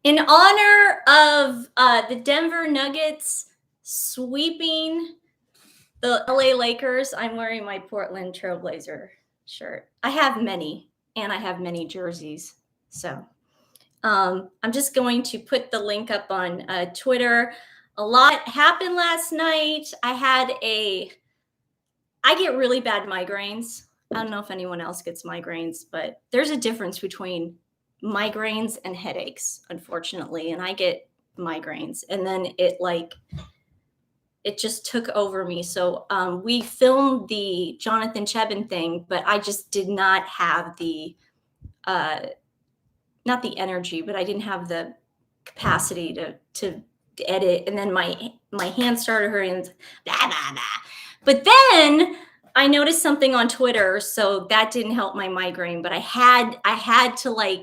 In honor of the Denver Nuggets sweeping the LA Lakers, I'm wearing my Portland Trailblazer shirt. I have many, and I have many jerseys. So I'm just going to put the link up on Twitter. A lot happened last night. I get really bad migraines. I don't know if anyone else gets migraines, but there's a difference between migraines and headaches, unfortunately. And I get migraines, and then it just took over me. So we filmed the Jonathan Chebin thing, but I just did not have the not the energy, but I didn't have the capacity to edit. And then my hands started hurting. And blah, blah, blah. But then I noticed something on Twitter, so that didn't help my migraine. But I had to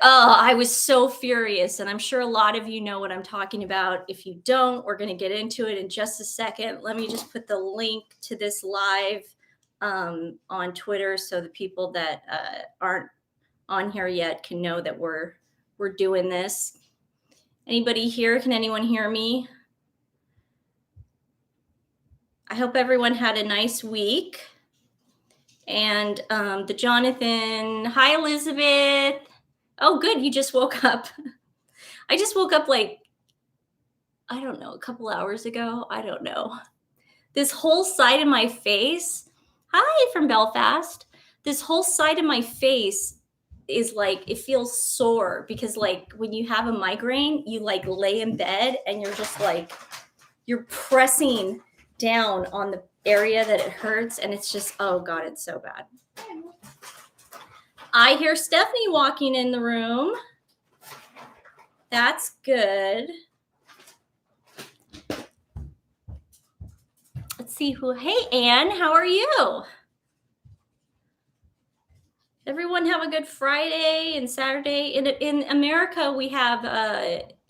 I was so furious, and I'm sure a lot of you know what I'm talking about. If you don't, we're going to get into it in just a second. Let me just put the link to this live on Twitter so the people that aren't on here yet can know that we're doing this. Anybody here? Can anyone hear me? I hope everyone had a nice week. And the Jonathan, hi Elizabeth. Oh, good, you just woke up. I just woke up I don't know, a couple hours ago. I don't know. This whole side of my face, hi from Belfast. This whole side of my face is it feels sore because when you have a migraine, you lay in bed and you're just you're pressing down on the area that it hurts, and it's just, oh God, it's so bad. I hear Stephanie walking in the room. That's good. Let's see who. Hey, Anne, how are you? Everyone have a good Friday and Saturday. In America, we have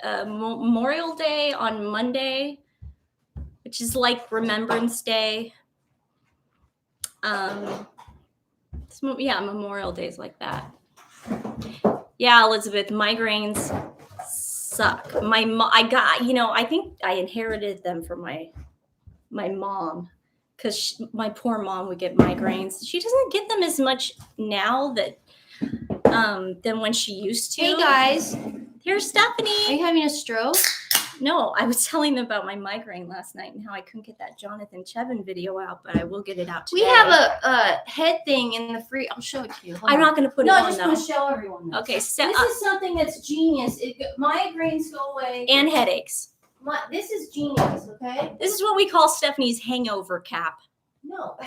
Memorial Day on Monday, which is like Remembrance Day. Memorial Day is like that. Yeah, Elizabeth, migraines suck. I think I inherited them from my mom, because my poor mom would get migraines. She doesn't get them as much now than when she used to. Hey guys, here's Stephanie. Are you having a stroke? No, I was telling them about my migraine last night and how I couldn't get that Jonathan Chebin video out, but I will get it out today. We have a head thing in the free. I'll show it to you. I'm not going to put it on. No, I just want to show everyone this. Okay, so this is something that's genius. Migraines go away. And headaches. This is genius, okay? This is what we call Stephanie's hangover cap. No.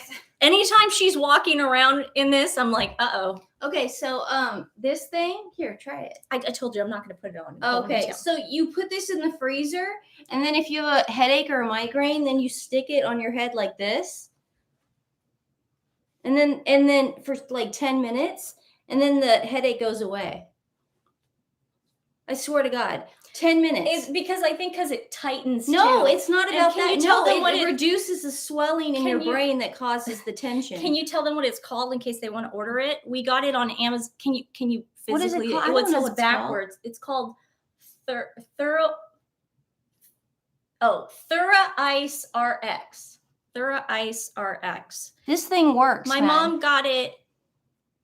Anytime she's walking around in this, I'm like, uh-oh. Okay, so this thing, here, try it. I told you I'm not going to put it on. Okay, so you put this in the freezer, and then if you have a headache or a migraine, then you stick it on your head like this. And then for 10 minutes, and then the headache goes away. I swear to God. 10 minutes. It's because it tightens. No, it's not about that. Can you tell them it reduces the swelling in your brain that causes the tension. Can you tell them what it's called in case they want to order it? We got it on Amazon. Can you physically? What is it called? It says backwards. It's called Thorough Ice RX. Thorough Ice RX. This thing works. My mom got it.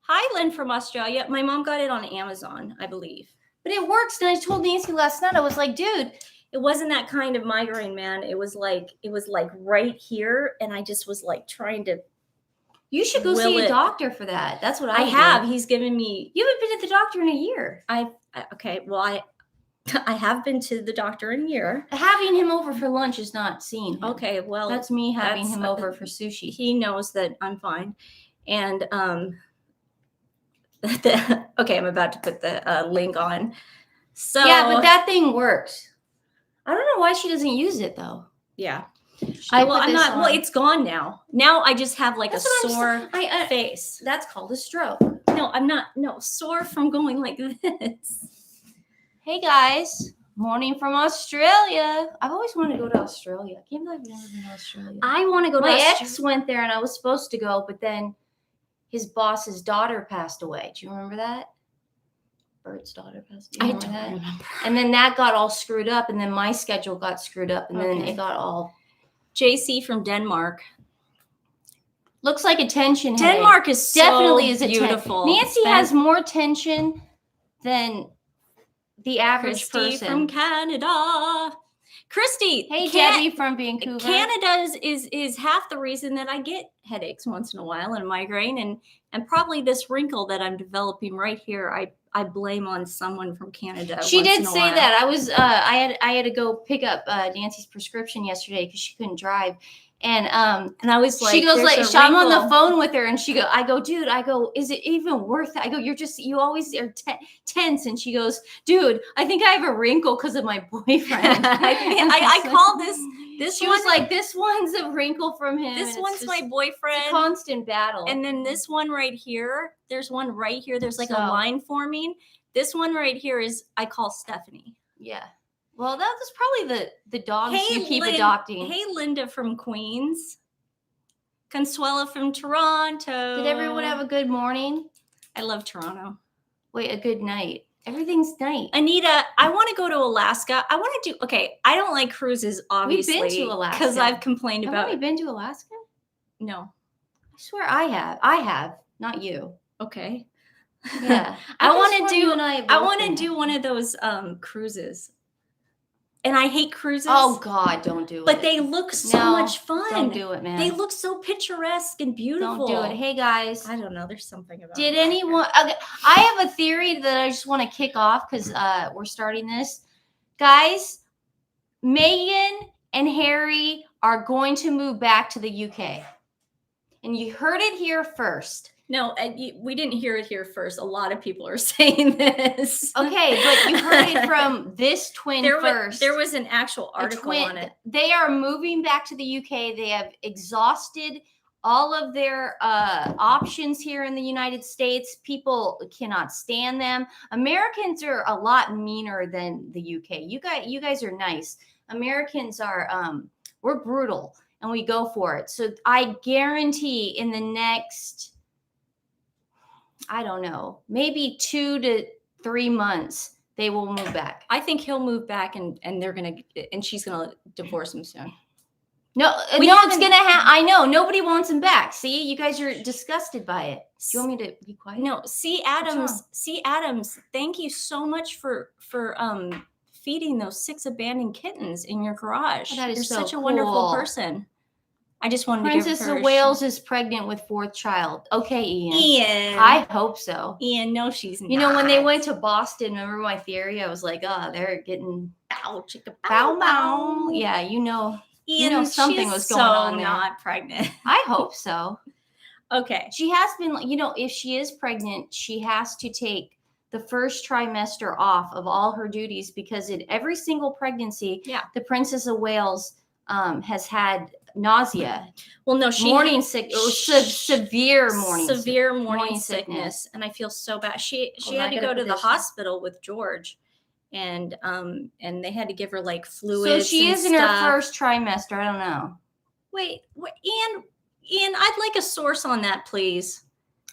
Hi, Lynn from Australia. My mom got it on Amazon, I believe. But it works. And I told Nancy last night, I was like, dude, it wasn't that kind of migraine, man. It was right here. And I just was trying to. You should go see a doctor for that. That's what I have. He's given me. You haven't been to the doctor in a year. I have been to the doctor in a year. Having him over for lunch is not seeing him. Okay, well. That's me having him over for sushi. He knows that I'm fine. And, okay, I'm about to put the link on. So yeah, but that thing works. I don't know why she doesn't use it though. Yeah. Well, it's gone now. Now I just have a sore face. That's called a stroke. No, I'm not. No, sore from going like this. Hey guys, morning from Australia. I've always wanted to go to Australia. I can't believe I've never been to Australia. I want to go to Australia. My ex went there and I was supposed to go, but then his boss's daughter passed away. Do you remember that? Burt's daughter passed. I don't remember. And then that got all screwed up, and then my schedule got screwed up, and then it got all. JC from Denmark. Looks like a tension headache. Denmark is definitely so is beautiful. Nancy has more tension than the average Christy person. from Canada. Christy, Hey, Debbie from Vancouver. Canada is half the reason that I get headaches once in a while and a migraine, and probably this wrinkle that I'm developing right here. I blame on someone from Canada. She did say that. I was I had to go pick up Nancy's prescription yesterday because she couldn't drive. And I was like, she goes like, I'm on the phone with her, and I go, dude, is it even worth it? I go, you always are tense, and she goes, dude, I think I have a wrinkle because of my boyfriend. I call this she was like, this one's a wrinkle from him. This one's my boyfriend. It's a constant battle. And then this one right here, there's one right here. There's like a line forming. This one right here is I call Stephanie. Yeah. Well, that was probably the dogs you keep adopting. Hey, Linda from Queens. Consuela from Toronto. Did everyone have a good morning? I love Toronto. Wait, a good night. Everything's night. Anita, I want to go to Alaska. I want to do, I don't like cruises, obviously. We've been to Alaska. Because I've complained about. Have we been to Alaska? No. I swear I have. I have, not you. Okay. Yeah. I want to do one of those cruises. And I hate cruises. Oh God, don't do it. But they look so much fun. Don't do it, man. They look so picturesque and beautiful. Don't do it. Hey guys. I don't know. There's something about Did anyone okay, I have a theory that I just want to kick off because we're starting this. Guys, Meghan and Harry are going to move back to the UK. And you heard it here first. No, we didn't hear it here first. A lot of people are saying this. Okay, but you heard it from this twin first. There was an actual article on it. They are moving back to the UK. They have exhausted all of their options here in the United States. People cannot stand them. Americans are a lot meaner than the UK. You guys are nice. Americans are we're brutal and we go for it. So I guarantee in the next, I don't know, maybe 2 to 3 months, they will move back. I think he'll move back and she's gonna divorce him soon. No, it's gonna happen. I know nobody wants him back. See, you guys are disgusted by it. Do you want me to be quiet? No, C. Adams, thank you so much for feeding those 6 abandoned kittens in your garage. Oh, that is You're so such a cool. wonderful person. I just wanted Princess to give her of Wales is pregnant with 4th child. Okay, Ian. Ian. I hope so. Ian, no, she's not. You know, when they went to Boston, remember my theory? I was like, oh, they're getting bow, chicka, bow, bow. Yeah, you know something was going on there. Not pregnant. I hope so. Okay. She has been, if she is pregnant, she has to take the first trimester off of all her duties because in every single pregnancy, the Princess of Wales has had nausea. Well, no, severe morning sickness, and I feel so bad. She had to go to the hospital with George, and they had to give her like fluids. So she is in her first trimester. I don't know. Wait, Ian, I'd like a source on that, please.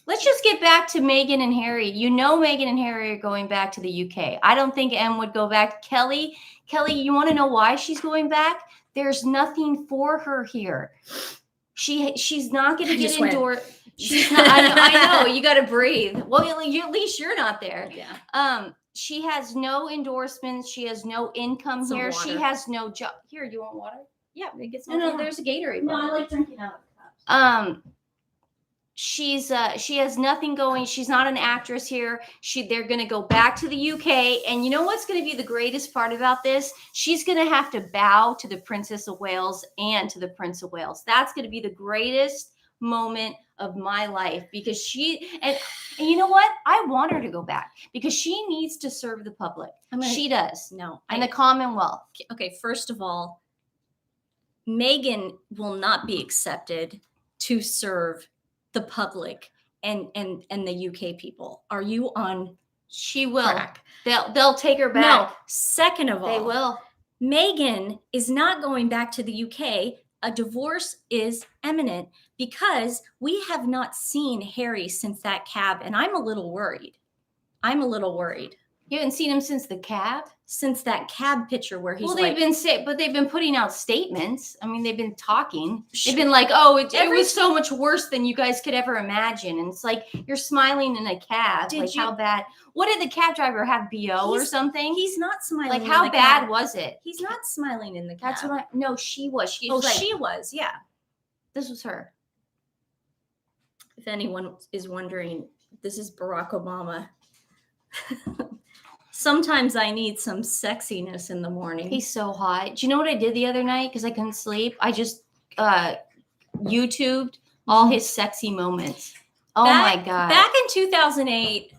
Let's just get back to Meghan and Harry. You know Meghan and Harry are going back to the UK. I don't think Em would go back. Kelly, you want to know why she's going back? There's nothing for her here. She's not going to get indoor. She's not. I know. You got to breathe. Well, at least you're not there. Yeah. She has no endorsements. She has no income here. She has no job. Here, you want water? Yeah. No. There's a Gatorade. No, I like drinking out of cups. She has nothing going. She's not an actress here. They're going to go back to the UK. And you know what's going to be the greatest part about this? She's going to have to bow to the Princess of Wales and to the Prince of Wales. That's going to be the greatest moment of my life because and you know what? I want her to go back because she needs to serve the public. She does. No. And the Commonwealth. Okay. First of all, Meghan will not be accepted to serve the public and the UK people. Are you on? She will. Track? They'll take her back. No. Second of all, they will. Meghan is not going back to the UK. A divorce is imminent because we have not seen Harry since that cab, and I'm a little worried. I'm a little worried. You haven't seen him since the cab? Since that cab picture where he's Well, like, they've been putting out statements. I mean, they've been talking. They've been like, "Oh, it was so much worse than you guys could ever imagine." And it's like you're smiling in a cab. How bad? What did the cab driver have? BO or something? He's not smiling. Like, how bad was it? He's not smiling in the cab. That's what no, she was. She was. Yeah, this was her. If anyone is wondering, this is Barack Obama. Sometimes I need some sexiness in the morning. He's so hot. Do you know what I did the other night? Because I couldn't sleep. I just YouTubed all his sexy moments. Oh my God. Back in 2008,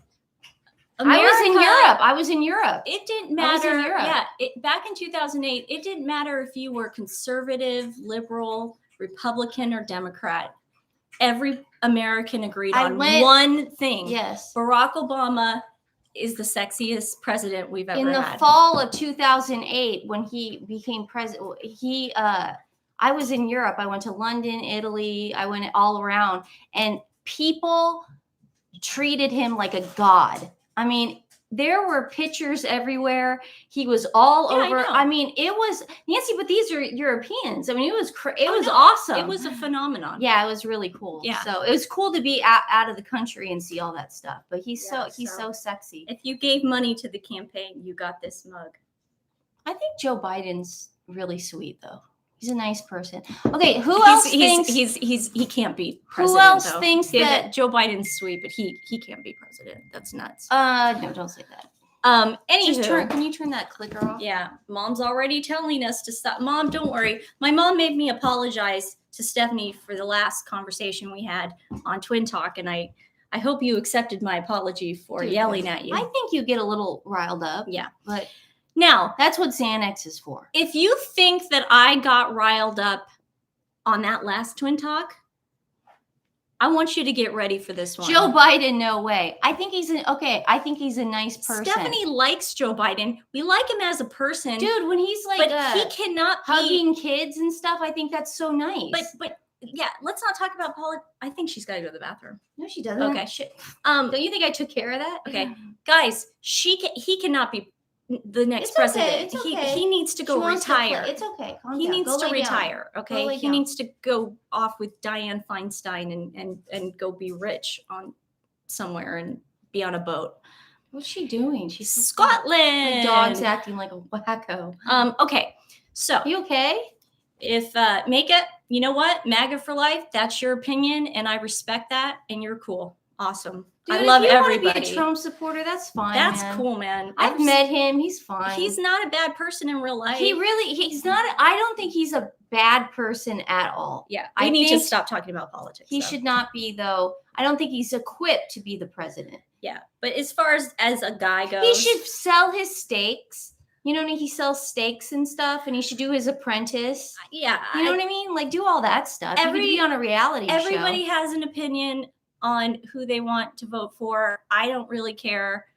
I was in Europe. It didn't matter. Yeah. Back in 2008, it didn't matter if you were conservative, liberal, Republican, or Democrat. Every American agreed on one thing. Yes. Barack Obama is the sexiest president we've ever had. In the fall of 2008, when he became president, I was in Europe. I went to London, Italy. I went all around, and people treated him like a god. I mean, there were pictures everywhere. He was all over. I mean, it was Nancy, but these are Europeans. I mean, it was awesome. It was a phenomenon. Yeah, it was really cool. Yeah. So it was cool to be out of the country and see all that stuff. But he's so sexy. If you gave money to the campaign, you got this mug. I think Joe Biden's really sweet, though. He's a nice person. Okay, who else thinks he can't be president? Who else thinks that Joe Biden's sweet, but he can't be president? That's nuts. No, don't say that. Anywho, can you turn that clicker off? Yeah, Mom's already telling us to stop. Mom, don't worry. My mom made me apologize to Stephanie for the last conversation we had on Twin Talk, and I hope you accepted my apology for yelling at you. I think you get a little riled up. Yeah, but now that's what Xanax is for. If you think that I got riled up on that last Twin Talk, I want you to get ready for this one. Joe Biden, no way. I think he's I think he's a nice person. Stephanie likes Joe Biden. We like him as a person. Dude, when he's like but he cannot hugging kids and stuff, I think that's so nice. But yeah, let's not talk about politics. I think she's got to go to the bathroom. No, she doesn't. Okay, shit. Don't you think I took care of that? Okay. Guys, he cannot be the next president. Okay. He needs to go retire. It's okay. Calm he down. needs to retire. Okay. He down. needs to go off with Dianne Feinstein and go be rich on somewhere and be on a boat. What's she doing? She's Scotland. The dog's acting like a wacko. Okay. So you okay? If make it, you know what? MAGA for life. That's your opinion, and I respect that. And you're cool. Awesome. Dude, I love everybody. If you want to be a Trump supporter, that's fine. That's cool, man. I've met him. He's fine. He's not a bad person in real life. He's not. I don't think he's a bad person at all. Yeah. I need to stop talking about politics. He should not be, though. I don't think he's equipped to be the president. Yeah. But as far as a guy goes, he should sell his steaks. You know what I mean? He sells steaks and stuff, and he should do his apprentice. Yeah. You know what I mean? Like, do all that stuff. He could be on a reality show. Everybody has an opinion on who they want to vote for. I don't really care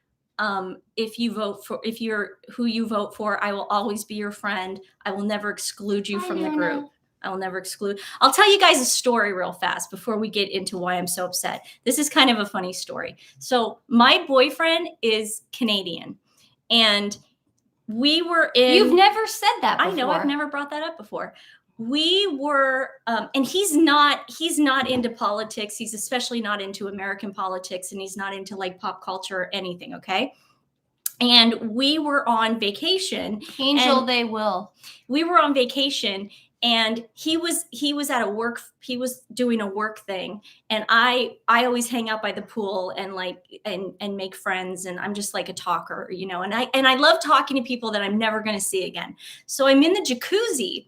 if you're who you vote for. I will always be your friend. I will never exclude you from the group. I will never exclude. I'll tell you guys a story real fast before we get into why I'm so upset. This is kind of a funny story. So my boyfriend is Canadian, and we were in. You've never said that before. I know. I've never brought that up before. We were, and he's not into politics. He's especially not into American politics, and he's not into like pop culture or anything. Okay. And we were on vacation. Angel, they will. We were on vacation, and he was at a work. He was doing a work thing, and I always hang out by the pool and and make friends, and I'm just like a talker, you know. And I love talking to people that I'm never going to see again. So I'm in the jacuzzi.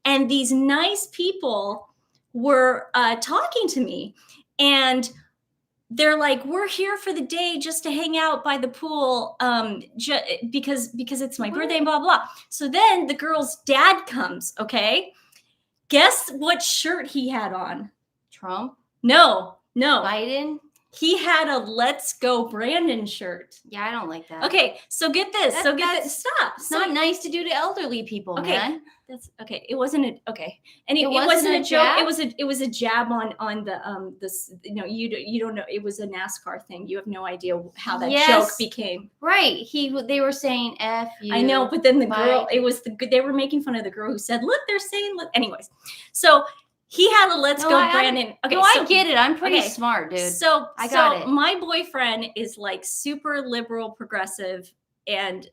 And these nice people were talking to me, and they're like, "We're here for the day just to hang out by the pool, because it's my birthday and blah blah." So then the girl's dad comes. Okay, guess what shirt he had on? Trump? No. Biden? He had a "Let's Go Brandon" shirt. Yeah, I don't like that. Okay, so get this. Stop. It's not nice to do to elderly people, Okay. man. That's okay. It wasn't a okay. And it wasn't wasn't a a joke. jab? It was a jab on the this, you don't know, it was a NASCAR thing. You have no idea how that joke became. Right. They were saying F you. I know, but then the girl, bye. they were making fun of the girl who said, "Look, they're saying look." Anyways, so he had a "Let's Go Brandon." Okay, no, I get it. I'm pretty smart, dude. So I got it. My boyfriend is like super liberal, progressive, and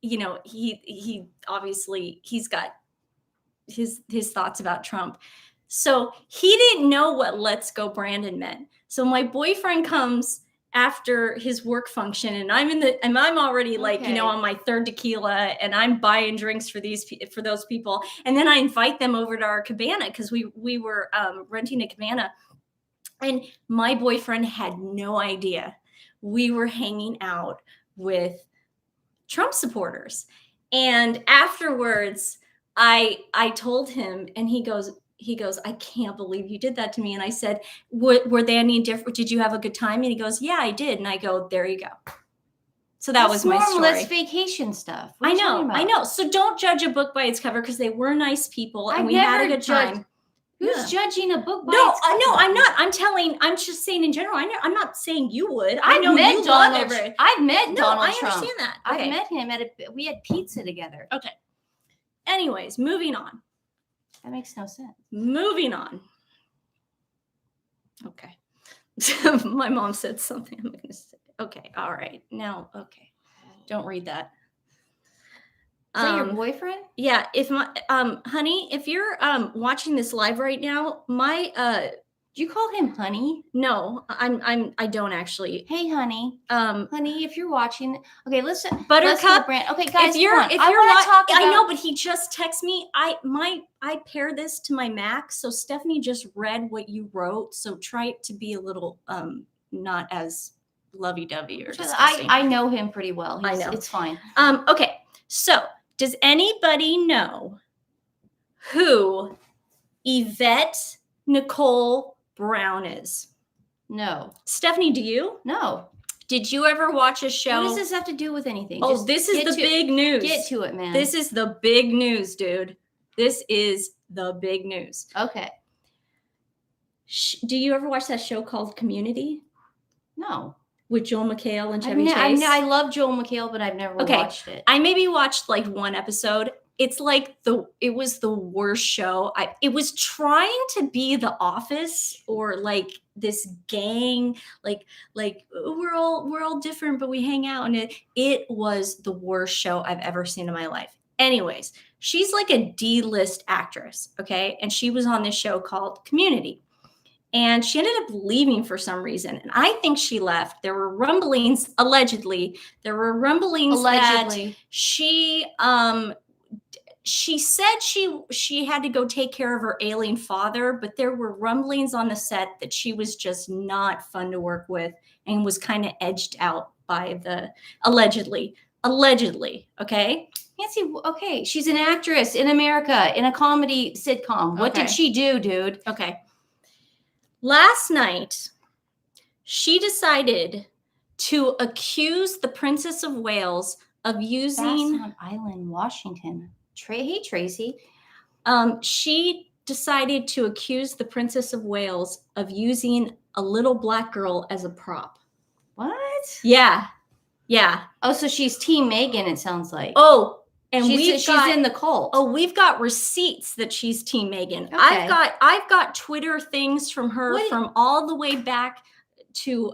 he obviously he's got his thoughts about Trump. So he didn't know what "Let's Go Brandon" meant. So my boyfriend comes after his work function, and I'm already like, on my third tequila, and I'm buying drinks for those people, and then I invite them over to our cabana because we were renting a cabana, and my boyfriend had no idea we were hanging out with Trump supporters. And afterwards, I told him, and he goes, "I can't believe you did that to me." And I said, were they any different? Did you have a good time? And he goes, "Yeah, I did." And I go, "There you go." So that was my story. That's vacation stuff. I know. So don't judge a book by its cover, because they were nice people and we had a good time. Who's judging a book by its cover? No, I'm not. I'm just saying in general. I'm not saying you would. I've met Donald Trump. I understand that. Okay. I met him we had pizza together. Okay. Anyways, moving on. That makes no sense. Moving on. Okay. My mom said something. I'm going to say. Okay. All right. Now, okay. Don't read that. Is that your boyfriend? Yeah. If my honey, if you're watching this live right now, do you call him honey? No, I don't actually. Hey, honey. Honey, if you're watching, okay, listen. Buttercup. Okay, guys, if you're I want to talk about. I know, but he just texted me. I pair this to my Mac, so Stephanie just read what you wrote. So try to be a little not as lovey-dovey or disgusting. I know him pretty well. I know it's fine. Okay, so does anybody know who Yvette Nicole Brown is? No. Stephanie, do you? No. Did you ever watch a show? What does this have to do with anything? Oh, this is the big news. Get to it, man. This is the big news, dude. This is the big news. Okay. Do you ever watch that show called Community? No. With Joel McHale and Chevy Chase? I love Joel McHale, but I've never watched it. I maybe watched like one episode. It's like it was the worst show. It was trying to be The Office, or like this gang, like we're all different, but we hang out. And it was the worst show I've ever seen in my life. Anyways, she's like a D-list actress, okay? And she was on this show called Community. And she ended up leaving for some reason. And I think she left. There were rumblings, allegedly. That she said she had to go take care of her ailing father, but there were rumblings on the set that she was just not fun to work with and was kind of edged out by the allegedly, okay? Nancy, okay, she's an actress in America in a comedy sitcom. What did she do, dude? Okay. Last night, she decided to accuse the Princess of Wales of using Bassam Island, Washington. Hey, Tracy. She decided to accuse the Princess of Wales of using a little black girl as a prop. What? Yeah. Oh, so she's Team Meghan, it sounds like. Oh, and she's in the cult. Oh, we've got receipts that she's Team Meghan. Okay. I've got Twitter things from her from all the way back to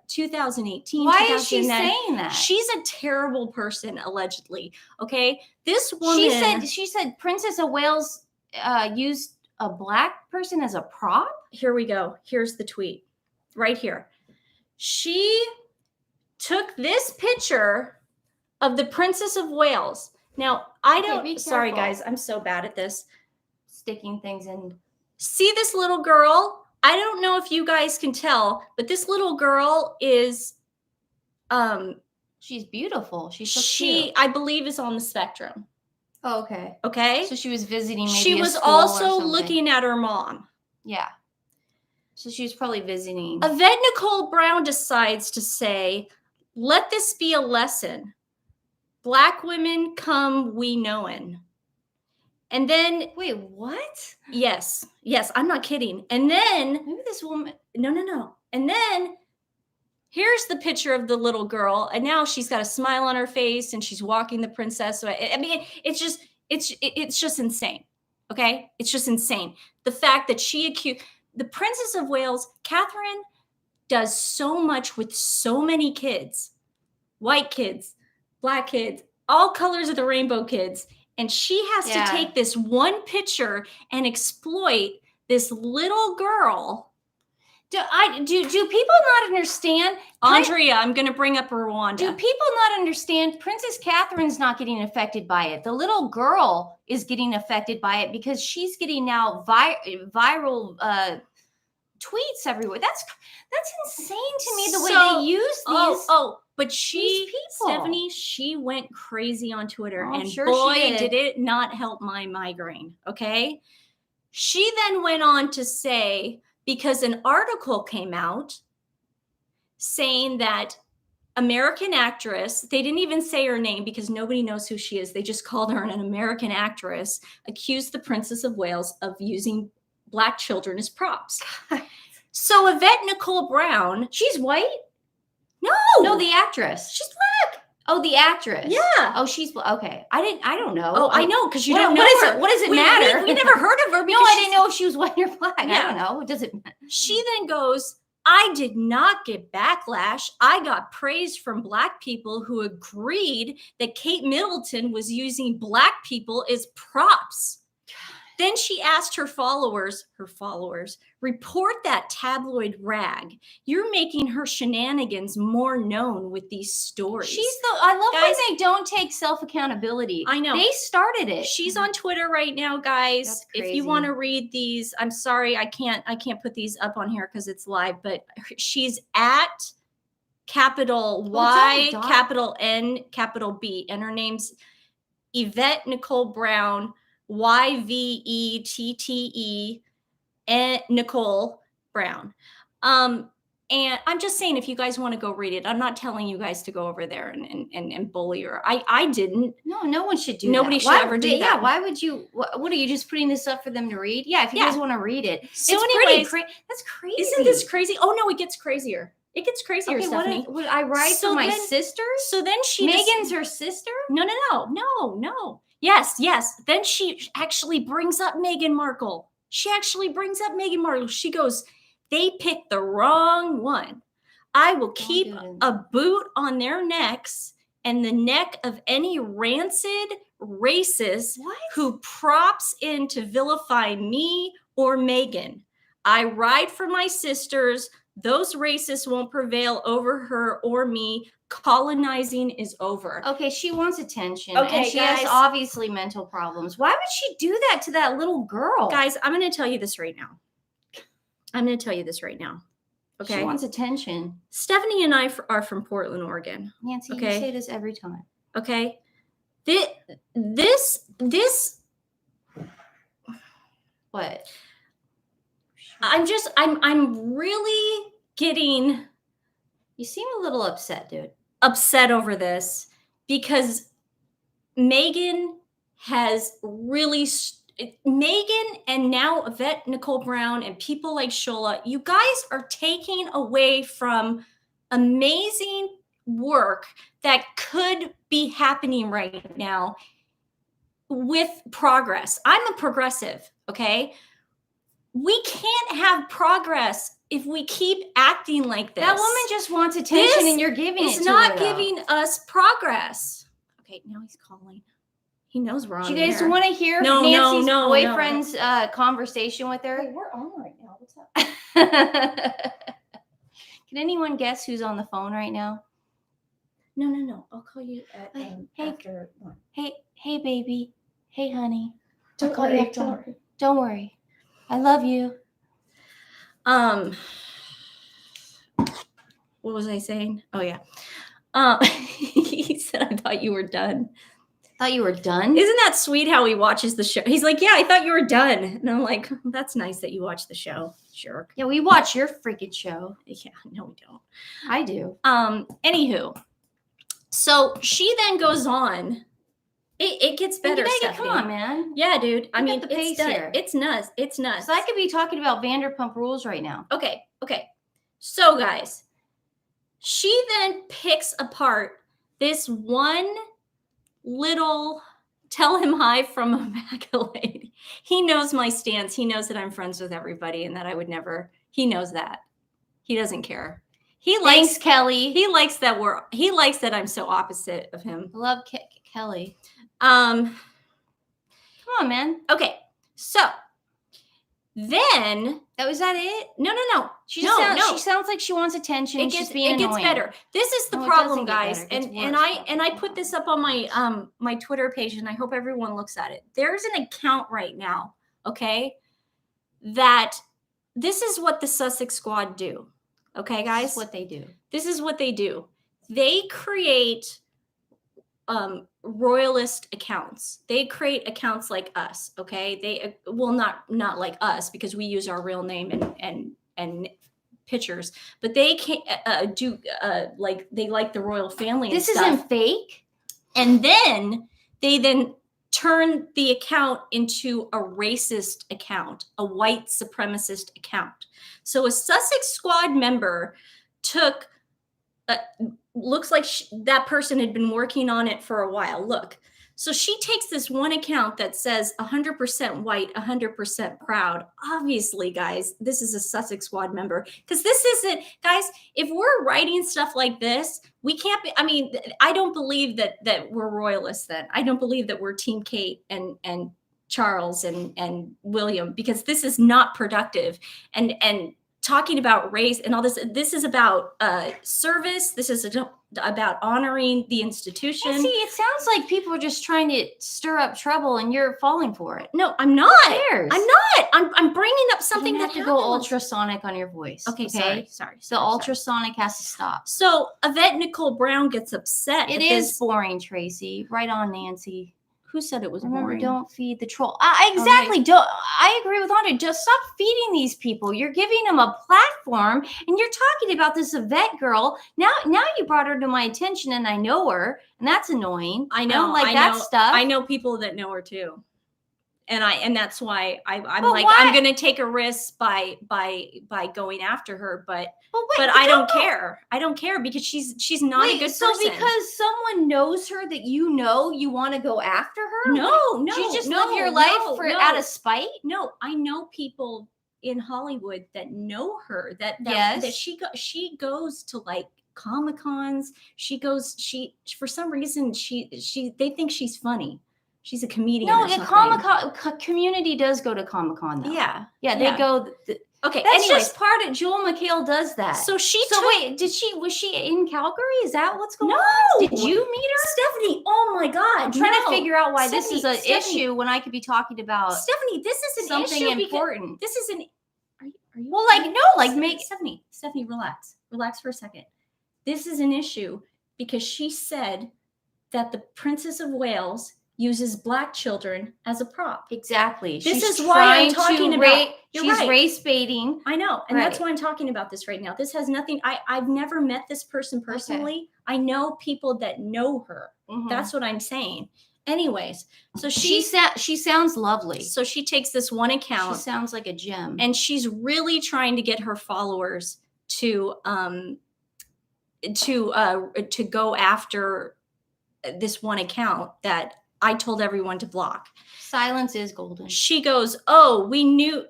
2018. Why is she saying that? She's a terrible person, allegedly. Okay, this woman. She said Princess of Wales used a black person as a prop. Here we go. Here's the tweet, right here. She took this picture of the Princess of Wales. Now, sorry guys, I'm so bad at this. Sticking things in. See this little girl? I don't know if you guys can tell, but this little girl is she's beautiful. She's so cute. I believe, is on the spectrum. Oh, okay. Okay. So she was visiting maybe She was a school also or something. looking at her mom. Yeah. So she was probably visiting. Yvette Nicole Brown decides to say, let this be a lesson. Black women come we knowin'. And then, wait, what? Yes, I'm not kidding. And then, Maybe this woman. No. And then, here's the picture of the little girl, and now she's got a smile on her face, and she's walking the princess. So I mean, it's just insane. Okay, it's just insane. The fact that she accused the Princess of Wales, Catherine, does so much with so many kids, white kids, black kids, all colors of the rainbow kids. And she has to take this one picture and exploit this little girl. Do people not understand? Andrea, I'm going to bring up Rwanda. Do people not understand? Princess Catherine's not getting affected by it. The little girl is getting affected by it because she's getting now viral tweets everywhere. That's insane to me, the way they use these. But people. Stephanie, she went crazy on Twitter, and sure boy, did it not help my migraine. Okay. She then went on to say, because an article came out saying that American actress, they didn't even say her name because nobody knows who she is. They just called her an American actress, accused the Princess of Wales of using Black children as props. So Yvette Nicole Brown. She's white? No, the actress. She's Black. Oh, the actress. Yeah. Oh, she's okay. I don't know. Oh, I know, because you don't know her. What does it matter? We never heard of her. No, I didn't know if she was white or Black. Yeah. I don't know. Does it matter? She then goes, I did not get backlash. I got praise from Black people who agreed that Kate Middleton was using Black people as props. Then she asked her followers, report that tabloid rag. You're making her shenanigans more known with these stories. I love when they don't take self-accountability. I know. They started it. She's on Twitter right now, guys. That's If you crazy. want to read these, I'm sorry, I can't put these up on here because it's live, but she's at capital Y, capital N, capital B, and her name's Yvette Nicole Brown, YVETTE, and Nicole Brown. And I'm just saying, if you guys want to go read it, I'm not telling you guys to go over there and bully her. I didn't. No one should do Nobody that. should ever do that. Yeah, why would you? What are you just putting this up for them to read? Yeah, if you guys want to read it. So it's anyways, that's crazy. Isn't this crazy? Oh no, it gets crazier. It gets crazier, Okay, Stephanie. would I write for my sisters? So then Megan's her sister? No. Yes. Then she actually brings up Meghan Markle. She goes, they picked the wrong one. I will keep a boot on their necks and the neck of any rancid racist who props in to vilify me or Meghan. I ride for my sisters. Those racists won't prevail over her or me. Colonizing is over. Okay, she wants attention. Okay, and she has obviously mental problems. Why would she do that to that little girl? Guys, I'm going to tell you this right now. Okay. She wants attention. Stephanie and I are from Portland, Oregon. Nancy, okay? You say this every time. Okay. This. What? I'm really getting. You seem a little upset, dude. Upset over this because Meghan has really. Meghan and now Yvette Nicole Brown and people like Shola, you guys are taking away from amazing work that could be happening right now with progress. I'm a progressive, okay? We can't have progress if we keep acting like this. That woman just wants attention and you're giving it to her. It's not giving us progress. Okay, now he's calling. He knows we're on. Do you guys want to hear Nancy's boyfriend's conversation with her? Wait, we're on right now. What's up? Can anyone guess who's on the phone right now? No. I'll call you at after one. Hey, baby. Hey, honey. Don't worry. Don't worry. I love you. What was I saying? Oh yeah. He said, I thought you were done. Thought you were done? Isn't that sweet how he watches the show? He's like, yeah, I thought you were done. And I'm like, that's nice that you watch the show, jerk. Yeah, we watch your freaking show. Yeah, no, we don't. I do. Anywho, so she then goes on. It gets better, Stephanie. Come on, man. Yeah, dude. I mean, the pace here. It's nuts. It's nuts. So I could be talking about Vanderpump Rules right now. Okay. So, guys, she then picks apart this one little tell him hi from a accolade. He knows my stance. He knows that I'm friends with everybody and that I would never. He knows that. He doesn't care. Thanks, Kelly. He likes that I'm so opposite of him. I love Kelly. Come on, man. Okay, so then was that it? No. She sounds like she wants attention. It gets better. This is the problem, guys, and I put this up on my my Twitter page, and I hope everyone looks at it. There's an account right now, okay, that this is what the Sussex Squad do. Okay, guys, this is what they do. This is what they do. They create royalist accounts. They create accounts like us. Okay, they not like us because we use our real name and pictures, but they can do like they like the royal family. This and stuff. Isn't fake. And then they turn the account into a racist account, a white supremacist account. So a Sussex Squad member took, looks like that person had been working on it for a while. Look, so she takes this one account that says 100% white, 100% proud. Obviously, guys, this is a Sussex Squad member because this isn't, guys, if we're writing stuff like this, we can't be, I mean, I don't believe that we're royalists then. I don't believe that we're Team Kate and Charles and William, because this is not productive. And talking about race and all this is about service. This is about honoring the institution. And see, it sounds like people are just trying to stir up trouble and you're falling for it. No, I'm not. Who cares? I'm not. I'm bringing up something you that have to go ultrasonic on your voice. Okay. Sorry. The ultrasonic has to stop. So Yvette Nicole Brown gets upset. It is boring, Tracy. Right on, Nancy. Who said it was Remember, boring? don't feed the troll. Exactly. Don't. I agree with Andre. Just stop feeding these people. You're giving them a platform, and you're talking about this Yvette girl. Now you brought her to my attention, and I know her, and that's annoying. I know. I don't like that stuff. I know people that know her too, and that's why I'm like, I'm going to take a risk by going after her, but I don't care. I don't care because she's not a good person. So because someone knows her that you want to go after her? No. You just live your life out of spite? No, I know people in Hollywood that know her that she goes to like Comic-Cons. She for some reason they think she's funny. She's a comedian. No, the Comic-Con community does go to Comic-Con though. Yeah. They go. Okay, that's just part of Joel McHale does that. So was she in Calgary? Is that what's going on? No. Did you meet her? Stephanie, oh my God. I'm trying to figure out why this is an issue when I could be talking about Stephanie, this is an something important. This is an are you well, Stephanie, relax. Relax for a second. This is an issue because she said that the Princess of Wales uses Black children as a prop. Exactly. This is why I'm talking about. She's race baiting. I know, and that's why I'm talking about this right now. This has nothing. I've never met this person personally. Okay. I know people that know her. Mm-hmm. That's what I'm saying. Anyways, so she sounds lovely. So she takes this one account. She sounds like a gem, and she's really trying to get her followers to go after this one account that I told everyone to block. Silence is golden. She goes, we knew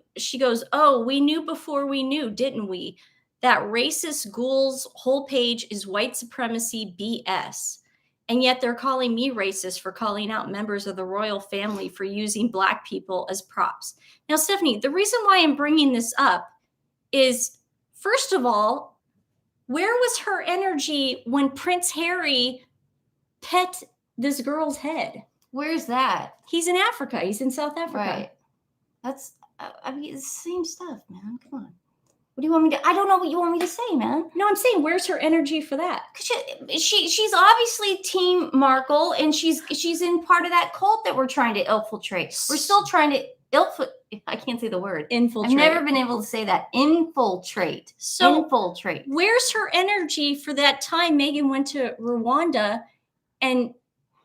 before we knew, didn't we? That racist ghouls' whole page is white supremacy BS. And yet they're calling me racist for calling out members of the royal family for using Black people as props. Now, Stephanie, the reason why I'm bringing this up is, first of all, where was her energy when Prince Harry pet this girl's head? Where's that? He's in Africa. He's in South Africa. Right. That's, it's the same stuff, man. Come on. What do you want me to? I don't know what you want me to say, man. No, I'm saying, where's her energy for that? She's obviously Team Markle, and she's in part of that cult that we're trying to infiltrate. We're still trying to I can't say the word. Infiltrate. I've never been able to say that. Infiltrate. So infiltrate. Where's her energy for that time Meghan went to Rwanda and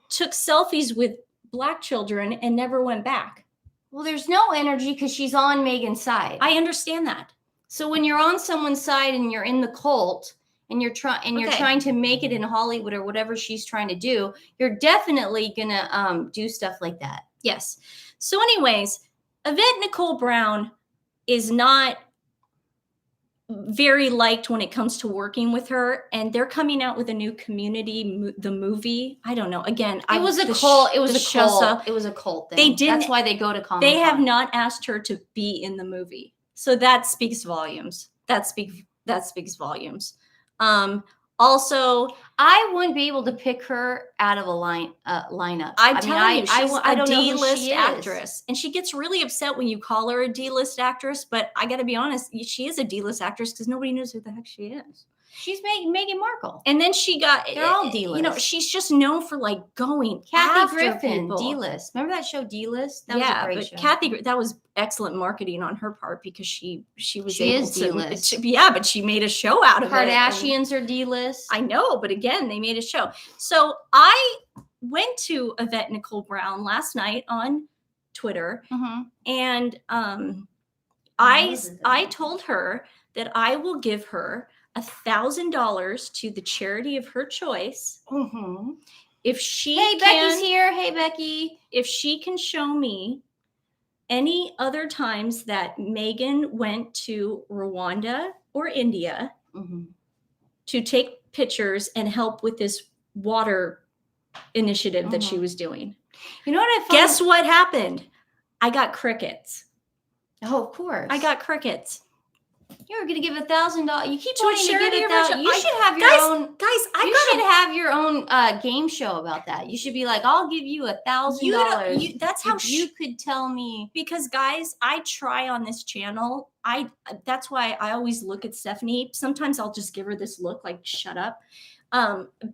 took selfies with Black children and never went back? Well, there's no energy because she's on Meghan's side. I understand that. So when you're on someone's side and you're in the cult and you're trying to make it in Hollywood or whatever she's trying to do, you're definitely gonna do stuff like that. Yes. So anyways, Yvette Nicole Brown is not very liked when it comes to working with her, and they're coming out with a new Community, the movie. I don't know. Again, it was a cult. It was a cult. It was a cult thing. They didn't. That's why they go to Comic-Con. They have not asked her to be in the movie, so that speaks volumes. That speaks volumes. Also, I wouldn't be able to pick her out of a lineup. I she's I don't a know who D-list she is. actress, and she gets really upset when you call her a D-list actress. But I got to be honest, she is a D-list actress because nobody knows who the heck she is. She's Meghan Markle. And then she got, they're all D-list. You know, she's just known for like going Kathy after Griffin, people. D-list. Remember that show D-list? That was a great show. Kathy, that was excellent marketing on her part because she was she able is to. D-list. Yeah, but she made a show out of it. Kardashians are D-list. I know, but again, they made a show. So I went to Yvette Nicole Brown last night on Twitter, and I told her that I will give her $1,000 to the charity of her choice if she Becky's here. Hey, Becky. If she can show me any other times that Meghan went to Rwanda or India to take pictures and help with this water initiative that she was doing. You know what I found? Guess what happened? I got crickets. Oh, of course. I got crickets. You're going to give $1,000. You keep to wanting to give $1,000. You should have your own. Guys, you should have your own game show about that. You should be like, I'll give you $1,000. That's how you could tell me. Because guys, I try on this channel. That's why I always look at Stephanie. Sometimes I'll just give her this look like, shut up.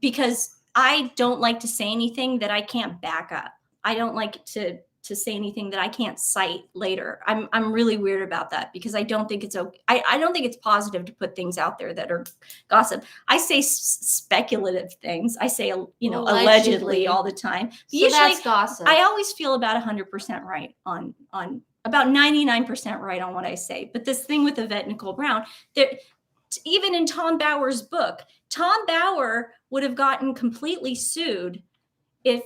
Because I don't like to say anything that I can't back up. I don't like to say anything that I can't cite later. I'm really weird about that because I don't think it's okay. I don't think it's positive to put things out there that are gossip. I say speculative things. I say, allegedly all the time. So usually, that's gossip. I always feel about 100% right on about 99% right on what I say. But this thing with Yvette Nicole Brown, even in Tom Bauer's book, Tom Bauer would have gotten completely sued if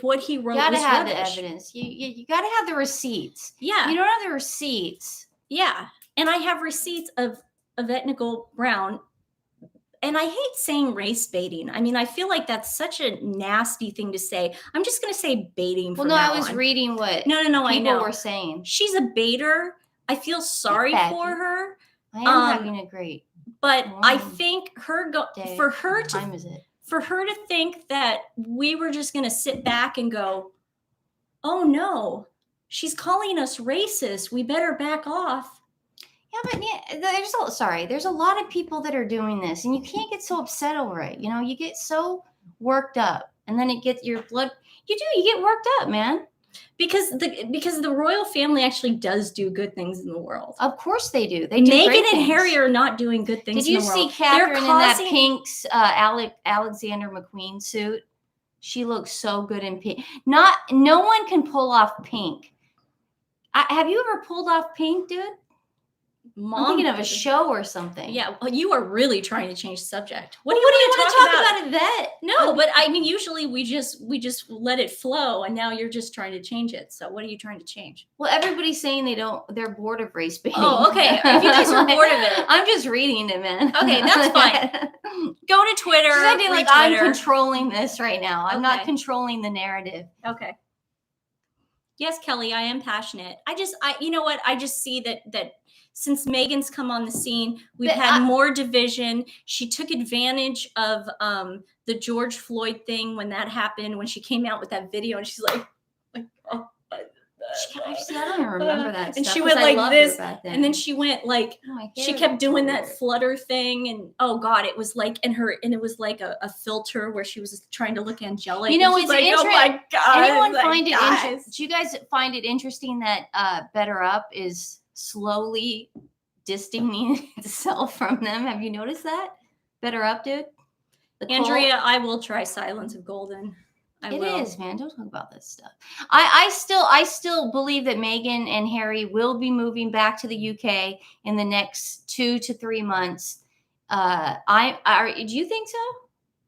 what he wrote was rubbish. You gotta have the evidence. You gotta have the receipts. Yeah. You don't have the receipts. Yeah. And I have receipts of Yvette Nicole Brown. And I hate saying race baiting. I mean, I feel like that's such a nasty thing to say. I'm just going to say baiting. Well, no, I was reading what people were saying. She's a baiter. I feel sorry for her. I am having a great. But I think for her to. Time is it? For her to think that we were just going to sit back and go, oh no, she's calling us racist. We better back off. Yeah, but there's a lot of people that are doing this, and you can't get so upset over it. You know, you get so worked up, and then it gets your blood. You get worked up, man. Because the royal family actually does do good things in the world. Of course they do. They do. Meghan and Harry are not doing good things in the world. Did you see Catherine in that pink Alexander McQueen suit? She looks so good in pink. No one can pull off pink. Have you ever pulled off pink, dude? I'm thinking of a show or something. Yeah, well, you are really trying to change the subject. What do you want to talk about Yvette? No, but I mean, usually we just let it flow, and now you're just trying to change it. So what are you trying to change? Well, everybody's saying they're bored of race baiting. Oh, okay. If you guys are bored of it, I'm just reading it, man. Okay, that's fine. Go to Twitter. I'm controlling this right now. I'm not controlling the narrative. Okay. Yes, Kelly, I am passionate. You know what? I just see that since Meghan's come on the scene, we've had more division. She took advantage of the George Floyd thing when that happened, when she came out with that video, and she's like, oh, I don't even remember that And stuff, she 'cause went I like loved her this, back then. and then she went like, Oh, my she hair kept is doing weird. that flutter thing, and oh god, it was like, and it was like a filter where she was trying to look angelic. You know, and she's it's like, oh my god, Anyone like, find it guys. do you guys find it interesting that Better Up is slowly distancing itself from them? Have you noticed that? Better Up, dude? The Andrea, cult? I will try Silence of Golden. I It will. is, man. Don't talk about this stuff. I still believe that Meghan and Harry will be moving back to the UK in the next 2 to 3 months. Do you think so?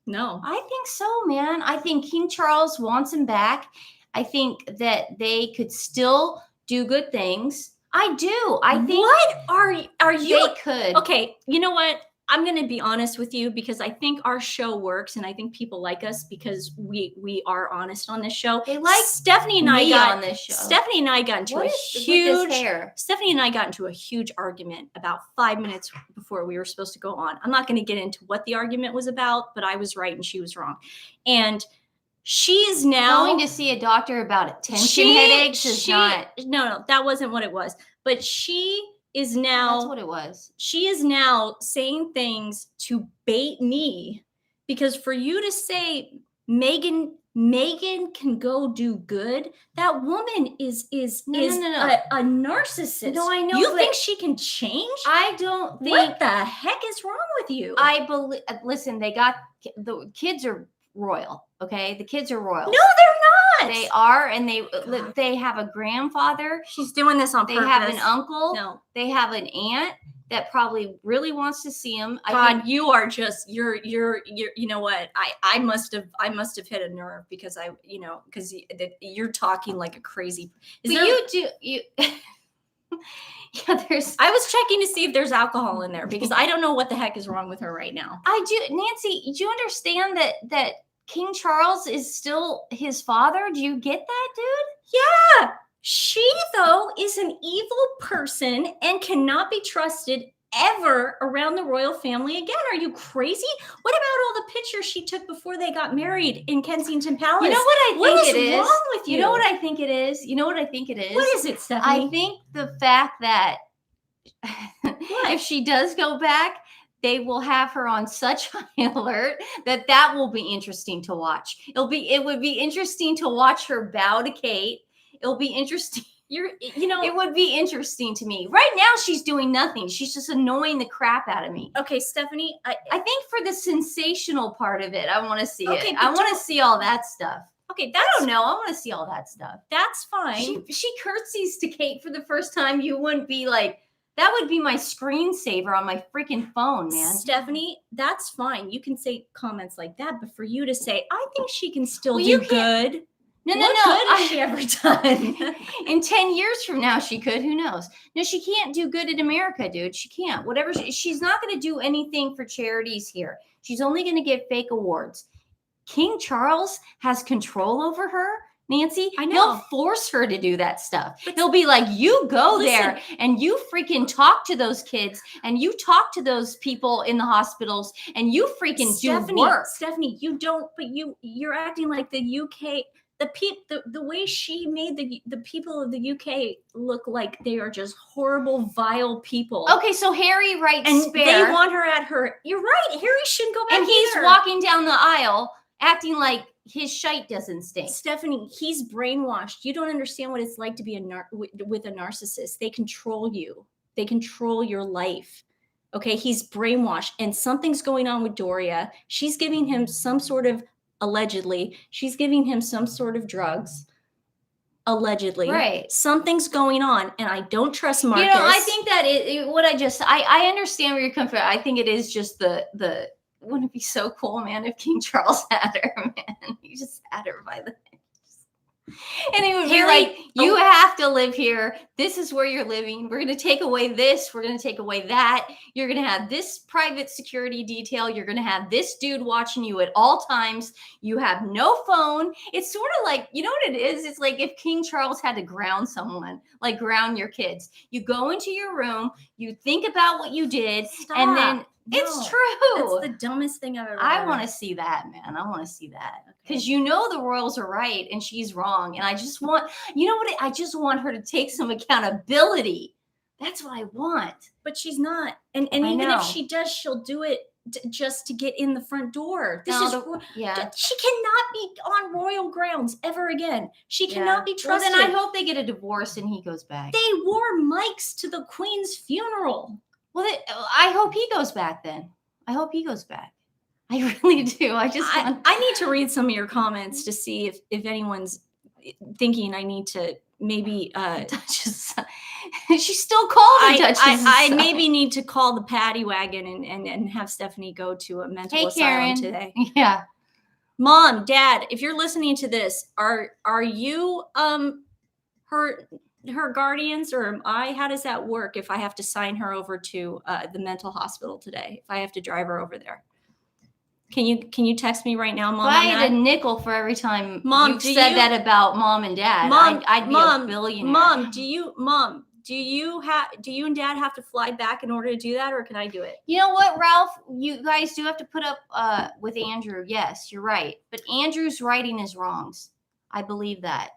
No. I think so, man. I think King Charles wants him back. I think that they could still do good things. I do. I think What are you? they could. Okay, you know what? I'm going to be honest with you because I think our show works, and I think people like us because we are honest on this show. They like Stephanie and I me got on this show. Stephanie and I got into What a is with this huge hair? Stephanie and I got into a huge argument about 5 minutes before we were supposed to go on. I'm not going to get into what the argument was about, but I was right and she was wrong. And she is now Going to see a doctor about tension headaches is not. No, that wasn't what it was. But she is now. That's what it was. She is now saying things to bait me, because for you to say Megan can go do good, that woman is No. a narcissist. No, I know, You but think she can change? I don't think. What the heck is wrong with you? I believe. Listen, the kids are royal. Okay, the kids are royal. No, they're not. They are, and God. they have a grandfather. She's doing this on They purpose. have an uncle. No. They have an aunt that probably really wants to see him. God, you are just you're you know what? I must have hit a nerve because because you're talking like a crazy. Yeah, there's. I was checking to see if there's alcohol in there because I don't know what the heck is wrong with her right now. I do, Nancy. Do you understand that King Charles is still his father? Do you get that, dude? Yeah. She, though, is an evil person and cannot be trusted ever around the royal family again. Are you crazy? What about all the pictures she took before they got married in Kensington Palace? You know what I think it is? What is wrong with you? You know what I think it is? You know what I think it is? What is it, Stephanie? I think the fact that if she does go back, they will have her on such high alert that will be interesting to watch. It would be interesting to watch her bow to Kate. It'll be interesting. It would be interesting to me. Right now, she's doing nothing. She's just annoying the crap out of me. Okay, Stephanie, I think for the sensational part of it, I want to see Okay, it. I want to see all that stuff. Okay, I don't know. I want to see all that stuff. That's fine. She curtsies to Kate for the first time. You wouldn't be like, that would be my screensaver on my freaking phone, man. Stephanie, that's fine. You can say comments like that, but for you to say, I think she can still Well, do you good. No. What good has she ever done? In 10 years from now, she could. Who knows? No, she can't do good in America, dude. She can't. Whatever. She's not going to do anything for charities here. She's only going to get fake awards. King Charles has control over her. Nancy, I know. He'll force her to do that stuff. He'll be like, you go there and you freaking talk to those kids and you talk to those people in the hospitals and you freaking do work. Stephanie, you don't, but you're acting like the UK, the way she made the people of the UK look like they are just horrible, vile people. Okay, so Harry writes and spare. They want her at her. You're right. Harry shouldn't go back. And he's walking down the aisle acting like his shite doesn't stink. Stephanie, he's brainwashed. You don't understand what it's like to be with a narcissist. They control you. They control your life. Okay, he's brainwashed, and something's going on with Doria. She's giving him allegedly, she's giving him some sort of drugs. Allegedly. Right. Something's going on, and I don't trust Marcus. I think that I understand where you're coming from. I think it is just the wouldn't it be so cool, man, if King Charles had her, man? He just had her by the hands. And he would be like, you have to live here. This is where you're living. We're going to take away this. We're going to take away that. You're going to have this private security detail. You're going to have this dude watching you at all times. You have no phone. It's sort of like, you know what it is? It's like if King Charles had to ground someone, like ground your kids. You go into your room, you think about what you did, and then It's No, true. That's the dumbest thing I've ever I heard. want to see that, man. I want to see that. Okay. Because you know the royals are right and she's wrong. And I just want, you know what? I just want her to take some accountability. That's what I want. But she's not. And I even know. if she does, she'll do it just to get in the front door. This No, is yeah. she cannot be on royal grounds ever again. She cannot be Well, trusted. then I hope they get a divorce and he goes back. They wore mics to the Queen's funeral. Well, I hope he goes back then. I hope he goes back. I really do. I need to read some of your comments to see if anyone's thinking I need to maybe Duchess. She's still called the Duchess. I maybe need to call the paddy wagon and have Stephanie go to a mental asylum today. Yeah. Mom, Dad, if you're listening to this, are you her guardians, or am I? How does that work if I have to sign her over to the mental hospital today? If I have to drive her over there? Can you text me right now, Mom? If I had a nickel for every time Mom, you said that about Mom and Dad, Mom, I'd be a billionaire. Mom, do you and Dad have to fly back in order to do that, or can I do it? You know what, Ralph? You guys do have to put up with Andrew. Yes, you're right. But Andrew's writing his wrongs. I believe that.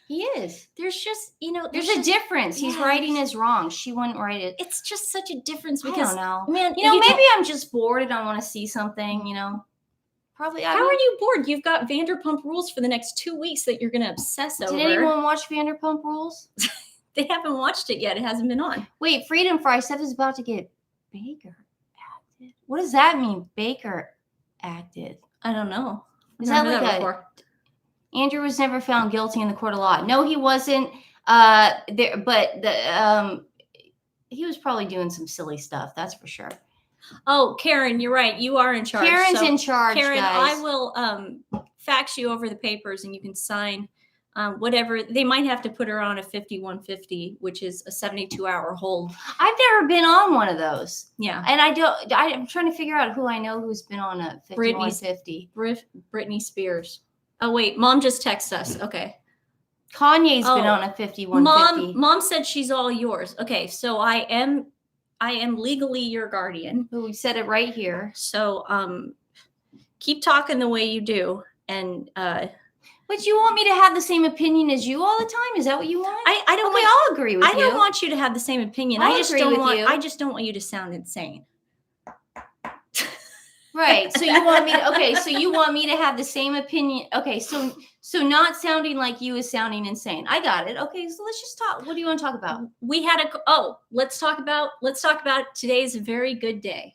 He is. There's just, there's a difference. He's writing his wrongs. She wouldn't write it. It's just such a difference I because, don't know. man, maybe I'm just bored and I want to see something, Probably. How are you bored? You've got Vanderpump Rules for the next 2 weeks that you're going to obsess over. Did anyone watch Vanderpump Rules? They haven't watched it yet. It hasn't been on. Wait, Freedom Fry said is about to get Baker acted. What does that mean? Baker acted. I don't know. Is that like Andrew was never found guilty in the court of law. No, he wasn't. He was probably doing some silly stuff. That's for sure. Oh, Karen, you're right. You are in charge. Karen's in charge, Karen, guys. I will fax you over the papers and you can sign whatever. They might have to put her on a 5150, which is a 72-hour hold. I've never been on one of those. Yeah. And I'm trying to figure out who I know who's been on a 5150. Britney Spears. Oh, wait. Mom just texted us. Okay. Kanye's been on a 5150. Mom said she's all yours. Okay. So I am legally your guardian. We said it right here. So keep talking the way you do. And but you want me to have the same opinion as you all the time? Is that what you want? I don't. Okay, I'll agree with you. I don't want you to have the same opinion. I just don't want you to sound insane. Right. So you want me to, so you want me to have the same opinion. Okay. So not sounding like you is sounding insane. I got it. Okay. So let's just talk. What do you want to talk about? Let's talk about today's a very good day.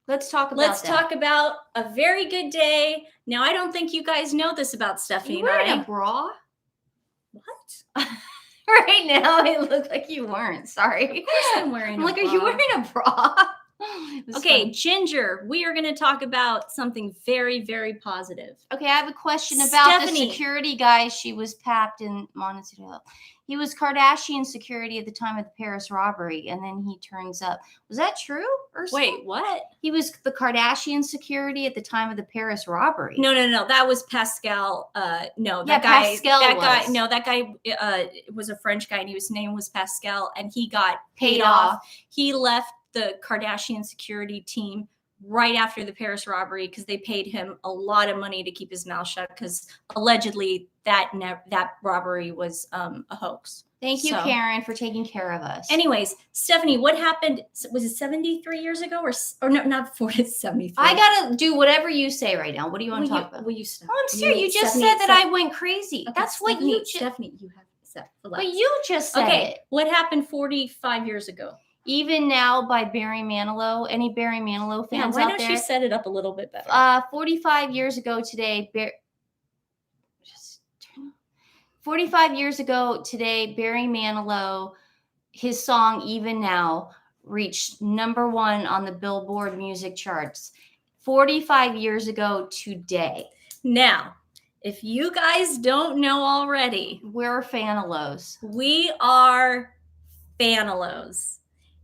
Let's talk about a very good day. Now, I don't think you guys know this about Stephanie and I. Are you wearing a bra? What? Right now, it looked like you weren't. Sorry. Of course I'm wearing a bra. Are you wearing a bra? Okay, fun. Ginger, we are going to talk about something very, very positive. Okay, I have a question about the security guy she was papped in Montecito. He was Kardashian security at the time of the Paris robbery, and then he turns up. Was that true? Wait, what? He was the Kardashian security at the time of the Paris robbery. No. That was Pascal. No, that guy. That guy was a French guy, and his name was Pascal, and he got paid off. He left the Kardashian security team right after the Paris robbery because they paid him a lot of money to keep his mouth shut because allegedly that robbery was a hoax. Thank you, Karen, for taking care of us. Anyways, Stephanie, what happened? Was it 73 years ago or no, not 40, 73? I got to do whatever you say right now. What do you want to talk about? Will you stop? Oh, I'm serious. You just said that I went crazy. Okay, That's what you just... Stephanie, you have to set. But you just said it. What happened 45 years ago? Even Now by Barry Manilow. Any Barry Manilow fans out there? Why don't you set it up a little bit better? 45 years ago today, 45 years ago today, Barry Manilow, his song Even Now reached #1 on the Billboard music charts. 45 years ago today. Now, if you guys don't know already, we're Fanilows. We are Fanilows.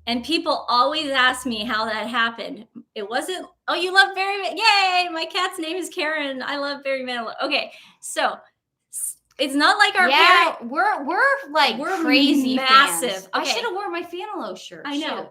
And people always ask me how that happened. It wasn't, oh, you love Barry, yay, my cat's name is Karen. I love Barry Manilow. Okay, so it's not like our parents. We're crazy massive. Fans. I should have worn my Fanilow shirt. I know.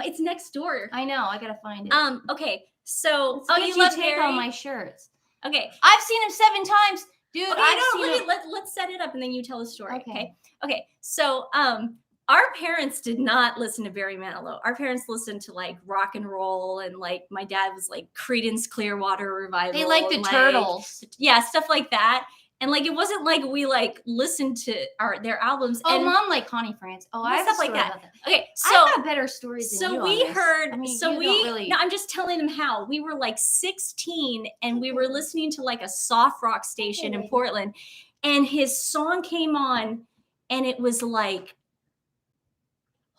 It's next door. I know. I gotta find it. Okay. So, Let's get you you love take Barry? all my shirts. Okay. I've seen him 7 times, dude. Okay, I've no, seen him. let's set it up and then you tell the story. Okay. Okay. So, our parents did not listen to Barry Manilow. Our parents listened to like rock and roll, and like my dad was like Creedence Clearwater Revival. They like the and, Turtles. Yeah, stuff like that. And like it wasn't like we like listened to their albums. Oh, and Mom like Connie France. Oh, I have stuff a like story that. about that. Okay, so I got better stories than so you we on this. heard. I mean, so you we. don't really. No, I'm just telling them how we were like 16, and we were listening to like a soft rock station in Portland, and his song came on, and it was like,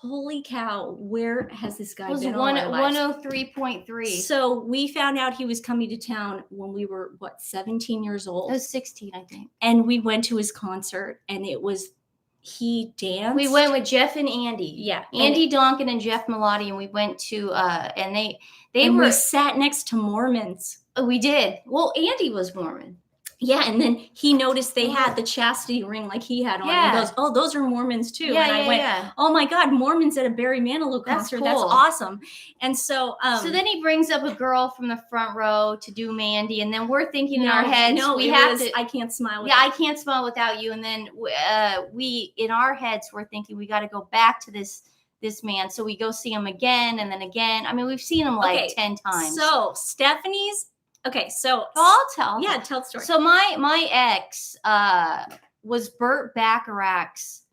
holy cow, where has this guy been all our lives? 103.3. So we found out he was coming to town when we were 17 years old. I was 16, I think. And we went to his concert, and he danced. We went with Jeff and Andy. Yeah, Andy Donkin and Jeff Melotti, and we went to and we sat next to Mormons. We did. Well, Andy was Mormon. Yeah, and then he noticed they had the chastity ring like he had on. Yeah. And he goes, "Oh, those are Mormons too." Yeah, and I went, "Oh my God, Mormons at a Barry Manilow concert. Cool. That's awesome." And so so then he brings up a girl from the front row to do Mandy, and then we're thinking in our heads, I can't smile. I can't smile without you. And then we in our heads we're thinking we got to go back to this man. So we go see him again and then again. I mean, we've seen him like 10 times. So Stephanie's. Okay, so I'll tell. Yeah, tell the story. So my ex was Burt Bacharach's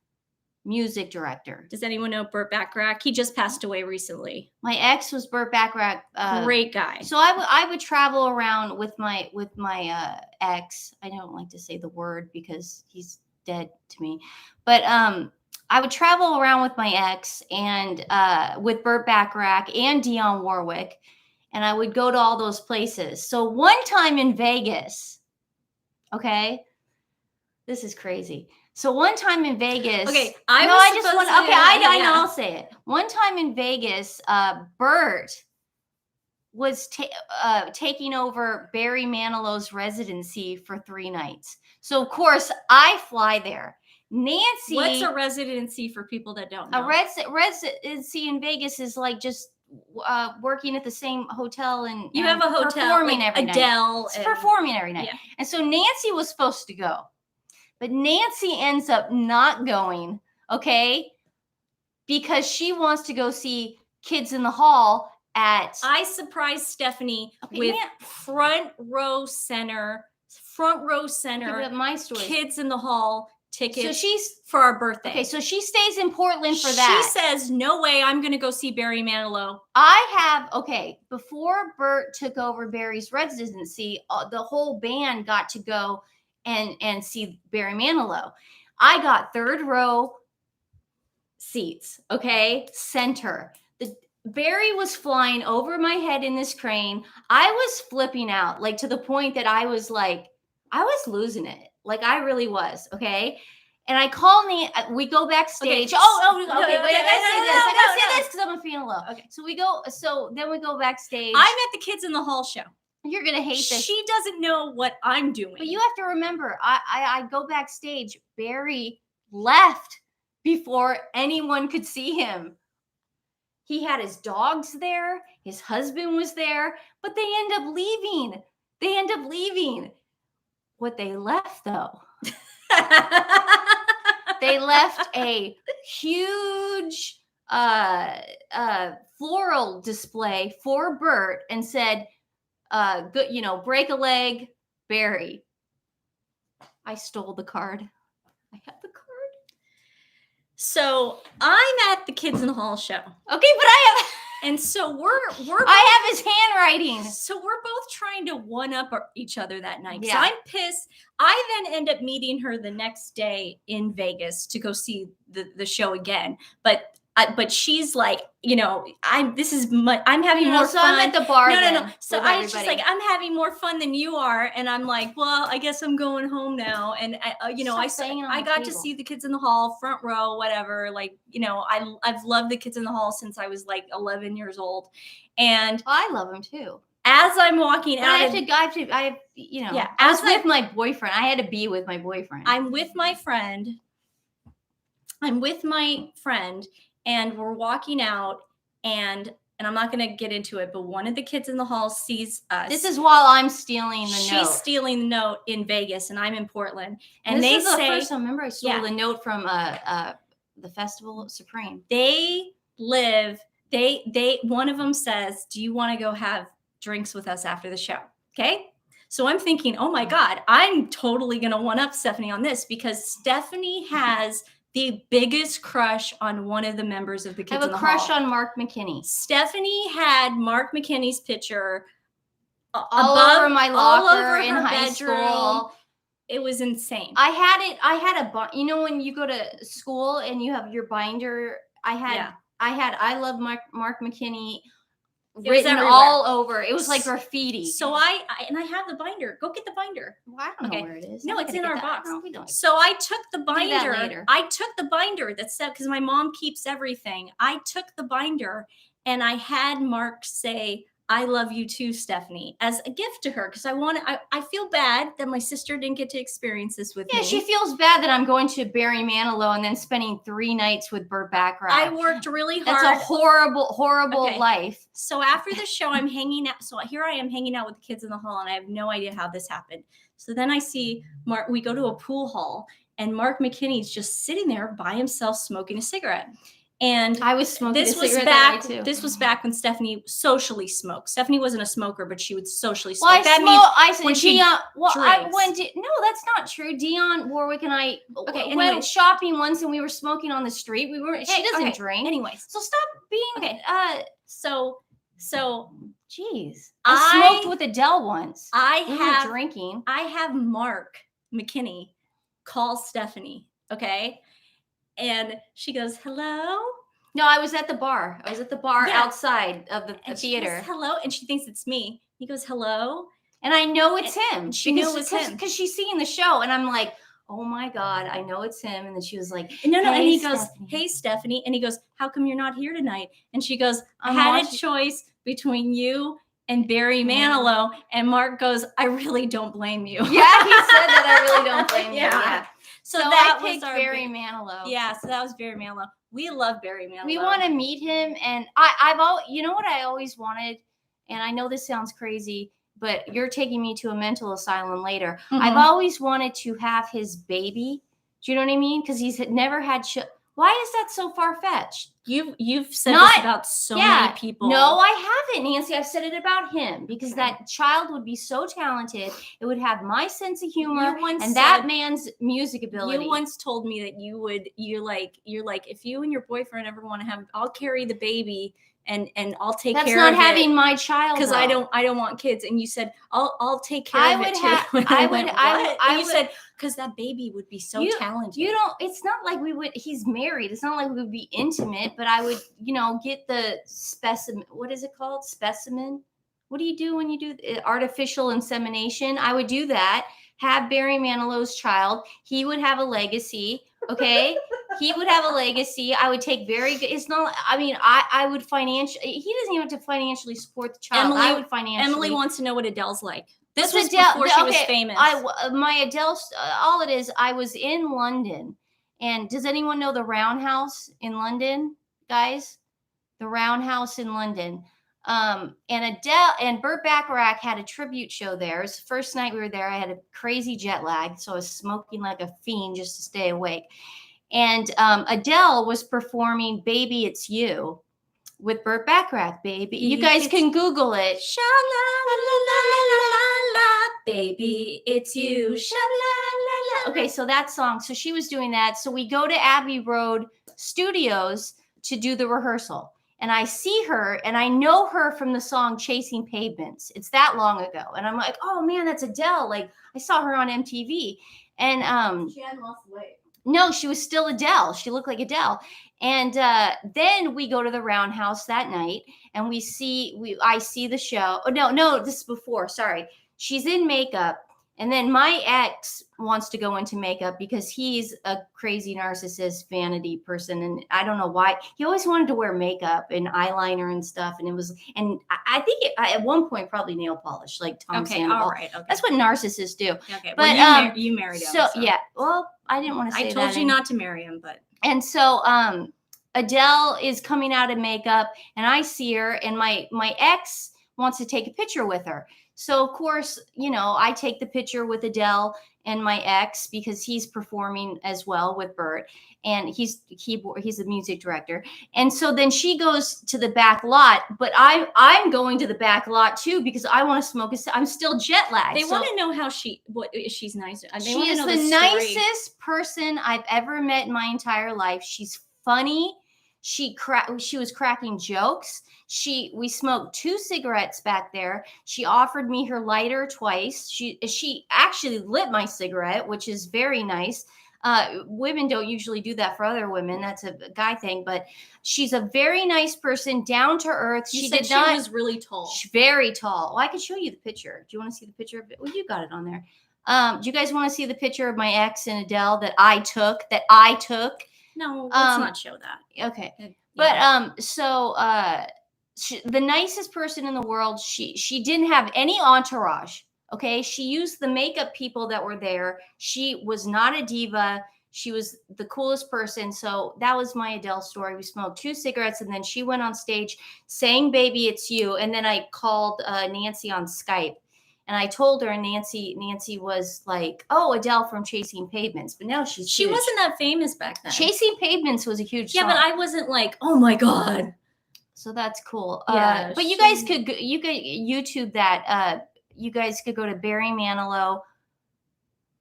music director. Does anyone know Burt Bacharach? He just passed away recently. My ex was Burt Bacharach. Great guy. So I would travel around with my ex. I don't like to say the word because he's dead to me, but I would travel around with my ex and with Burt Bacharach and Dionne Warwick. And I would go to all those places. So one time in Vegas, okay, this is crazy. So one time in Vegas, I know. I'll say it. One time in Vegas, Burt was taking over Barry Manilow's residency for 3 nights. So of course I fly there. Nancy, what's a residency for people that don't know? A residency in Vegas is like just working at the same hotel and you have a hotel performing like every Adele night. Performing every night. Yeah. And so Nancy was supposed to go, but Nancy ends up not going, okay, because she wants to go see Kids in the Hall at. I surprised Stephanie with front row center. Okay, my story. Kids in the Hall tickets. So she's for our birthday. Okay, so she stays in Portland for that. She says, "No way, I'm going to go see Barry Manilow." Before Burt took over Barry's residency, the whole band got to go and see Barry Manilow. I got 3rd row seats, okay, center. Barry was flying over my head in this crane. I was flipping out, like to the point that I was losing it. Like I really was, okay? And I call we go backstage. Okay. Wait, I gotta say this because I'm feeling low. Okay. So then we go backstage. I'm at the Kids in the Hall show. You're gonna hate this. She doesn't know what I'm doing. But you have to remember, I go backstage. Barry left before anyone could see him. He had his dogs there. His husband was there, but they end up leaving. What they left, though, they left a huge floral display for Burt and said, "Good, break a leg, Barry." I stole the card. I have the card. So I'm at the Kids in the Hall show. Okay, but I have. And so I have his handwriting. So we're both trying to one up each other that night. Yeah. So I'm pissed. I then end up meeting her the next day in Vegas to go see the show again. But she's like, I'm having more fun. So I'm at the bar. No. So I was just like, I'm having more fun than you are, and I'm like, well, I guess I'm going home now. And I got to see the Kids in the Hall, front row, whatever. Like, I've loved the Kids in the Hall since I was like 11 years old, and I love them too. As I'm walking out, I was with my boyfriend. I had to be with my boyfriend. I'm with my friend. And we're walking out, and I'm not going to get into it, but one of the kids in the hall sees us. This is while I'm stealing the note. She's stealing the note in Vegas, and I'm in Portland. And this they is the say, first time. Remember, I stole the note from the Festival Supreme. They live. One of them says, "Do you want to go have drinks with us after the show?" Okay. So I'm thinking, oh my God, I'm totally going to one up Stephanie on this, because Stephanie has the biggest crush on one of the members of the Kids in the Hall. I have a crush on Mark McKinney. Stephanie had Mark McKinney's picture all over my locker in high school. It was insane. I had a, you know, when you go to school and you have your binder, I had I love Mark McKinney written all over. It was like graffiti. So I have the binder. Go get the binder. Well, I don't know where it is. No, it's in our box. No, we don't. So I took the binder. Later. I took the binder that said, because my mom keeps everything. I took the binder and I had Mark say, "I love you too, Stephanie," as a gift to her, because I feel bad that my sister didn't get to experience this with me. Yeah, she feels bad that I'm going to Barry Manilow and then spending 3 nights with Burt Bacharach. I worked really hard. That's a horrible life. So after the show, I'm hanging out. So here I am hanging out with the Kids in the Hall, and I have no idea how this happened. So then I see Mark. We go to a pool hall, and Mark McKinney's just sitting there by himself smoking a cigarette. And I was smoking this a was cigarette back. that night too. This was back when Stephanie socially smoked. Stephanie wasn't a smoker, but she would socially smoke. Well, I said when she Dionne. Well, I drinks. went to, no, that's not true. Dionne Warwick and I anyway. went shopping once, and we were smoking on the street. We weren't. She doesn't drink. Anyways, so stop being So, geez, I smoked with Adele once. We were drinking. I have Mark McKinney call Stephanie. Okay. And she goes, "Hello." No, I was at the bar. Outside of the theater. Goes, "Hello," and she thinks it's me. He goes, "Hello," and I know it's him. She knew it was him because she's seeing the show, and I'm like, "Oh my God, I know it's him." And then she was like, "No," hey, and he Stephanie. goes, "Hey, Stephanie," and he goes, "How come you're not here tonight?" And she goes, "I had a choice between you and Barry Manilow," and Mark goes, "I really don't blame you." Yeah, he said that. I really don't blame you. Yeah. So that I picked was Barry Manilow. Yeah, so that was Barry Manilow. We love Barry Manilow. We want to meet him, and I've always, you know what I always wanted, and I know this sounds crazy, but you're taking me to a mental asylum later. Mm-hmm. I've always wanted to have his baby. Do you know what I mean? Because he's never had. Why is that so far-fetched? You've said this about so many people. No, I haven't, Nancy. I've said it about him because that child would be so talented. It would have my sense of humor and that man's music ability. You once told me that you're like, if you and your boyfriend ever want to have, I'll carry the baby and I'll take care of it. That's not having my child, because I don't want kids. And you said I'll take care of it too. You said because that baby would be so talented. You don't. It's not like we would. He's married. It's not like we would be intimate. But I would, get the specimen. What is it called? Specimen. What do you do when you do artificial insemination? I would do that. Have Barry Manilow's child. He would have a legacy. Okay. He would have a legacy. I would take very good. It's not. I mean, I would financially. He doesn't even have to financially support the child. I would financially. Emily wants to know what Adele's like. This was Adele, before she was famous. My Adele. All it is. I was in London, and does anyone know the Roundhouse in London, guys? The Roundhouse in London. And Adele and Burt Bacharach had a tribute show there. It was the first night we were there. I had a crazy jet lag, so I was smoking like a fiend just to stay awake. And Adele was performing "Baby It's You" with Burt Bacharach. Baby, you guys can Google it. Sha la la la la la la, baby, it's you. Sha la la la. Okay, so that song. So she was doing that. So we go to Abbey Road Studios to do the rehearsal. And I see her, and I know her from the song "Chasing Pavements." It's that long ago. And I'm like, oh, man, that's Adele. Like, I saw her on MTV. And she hadn't lost weight. No, she was still Adele. She looked like Adele. And then we go to the Roundhouse that night, and I see the show. Oh, no, this is before. Sorry. She's in makeup. And then my ex wants to go into makeup because he's a crazy narcissist vanity person. And I don't know why. He always wanted to wear makeup and eyeliner and stuff. And I think at one point, probably nail polish, like Tom Sandoval. All right. Okay. That's what narcissists do. Okay. But you married him. So, yeah. Well, I didn't want to say that. I told you not to marry him, but. And so Adele is coming out of makeup, and I see her, and my ex wants to take a picture with her. So of course, I take the picture with Adele and my ex because he's performing as well with Burt, and he's the music director. And so then she goes to the back lot, but I'm going to the back lot too because I want to smoke. I'm still jet lagged. They want to know how she's nice. She is the nicest person I've ever met in my entire life. She's funny. She was cracking jokes. We smoked 2 cigarettes back there. She offered me her lighter twice. She actually lit my cigarette, which is very nice. Women don't usually do that for other women. That's a guy thing, but she's a very nice person, down to earth. She was really tall. She's very tall. Well, I can show you the picture. Do you want to see the picture of it? Well, you got it on there. Do you guys want to see the picture of my ex and Adele that I took? No, let's not show that. Okay. Yeah. But the nicest person in the world. She didn't have any entourage. Okay. She used the makeup people that were there. She was not a diva. She was the coolest person. So that was my Adele story. We smoked 2 cigarettes, and then she went on stage saying, "Baby, it's you." And then I called Nancy on Skype. And I told her, and Nancy was like, "Oh, Adele from Chasing Pavements." But now she wasn't that famous back then. Chasing Pavements was a huge song. Yeah, but I wasn't like, oh my God. So that's cool. Yeah, but you guys could YouTube that. You guys could go to Barry Manilow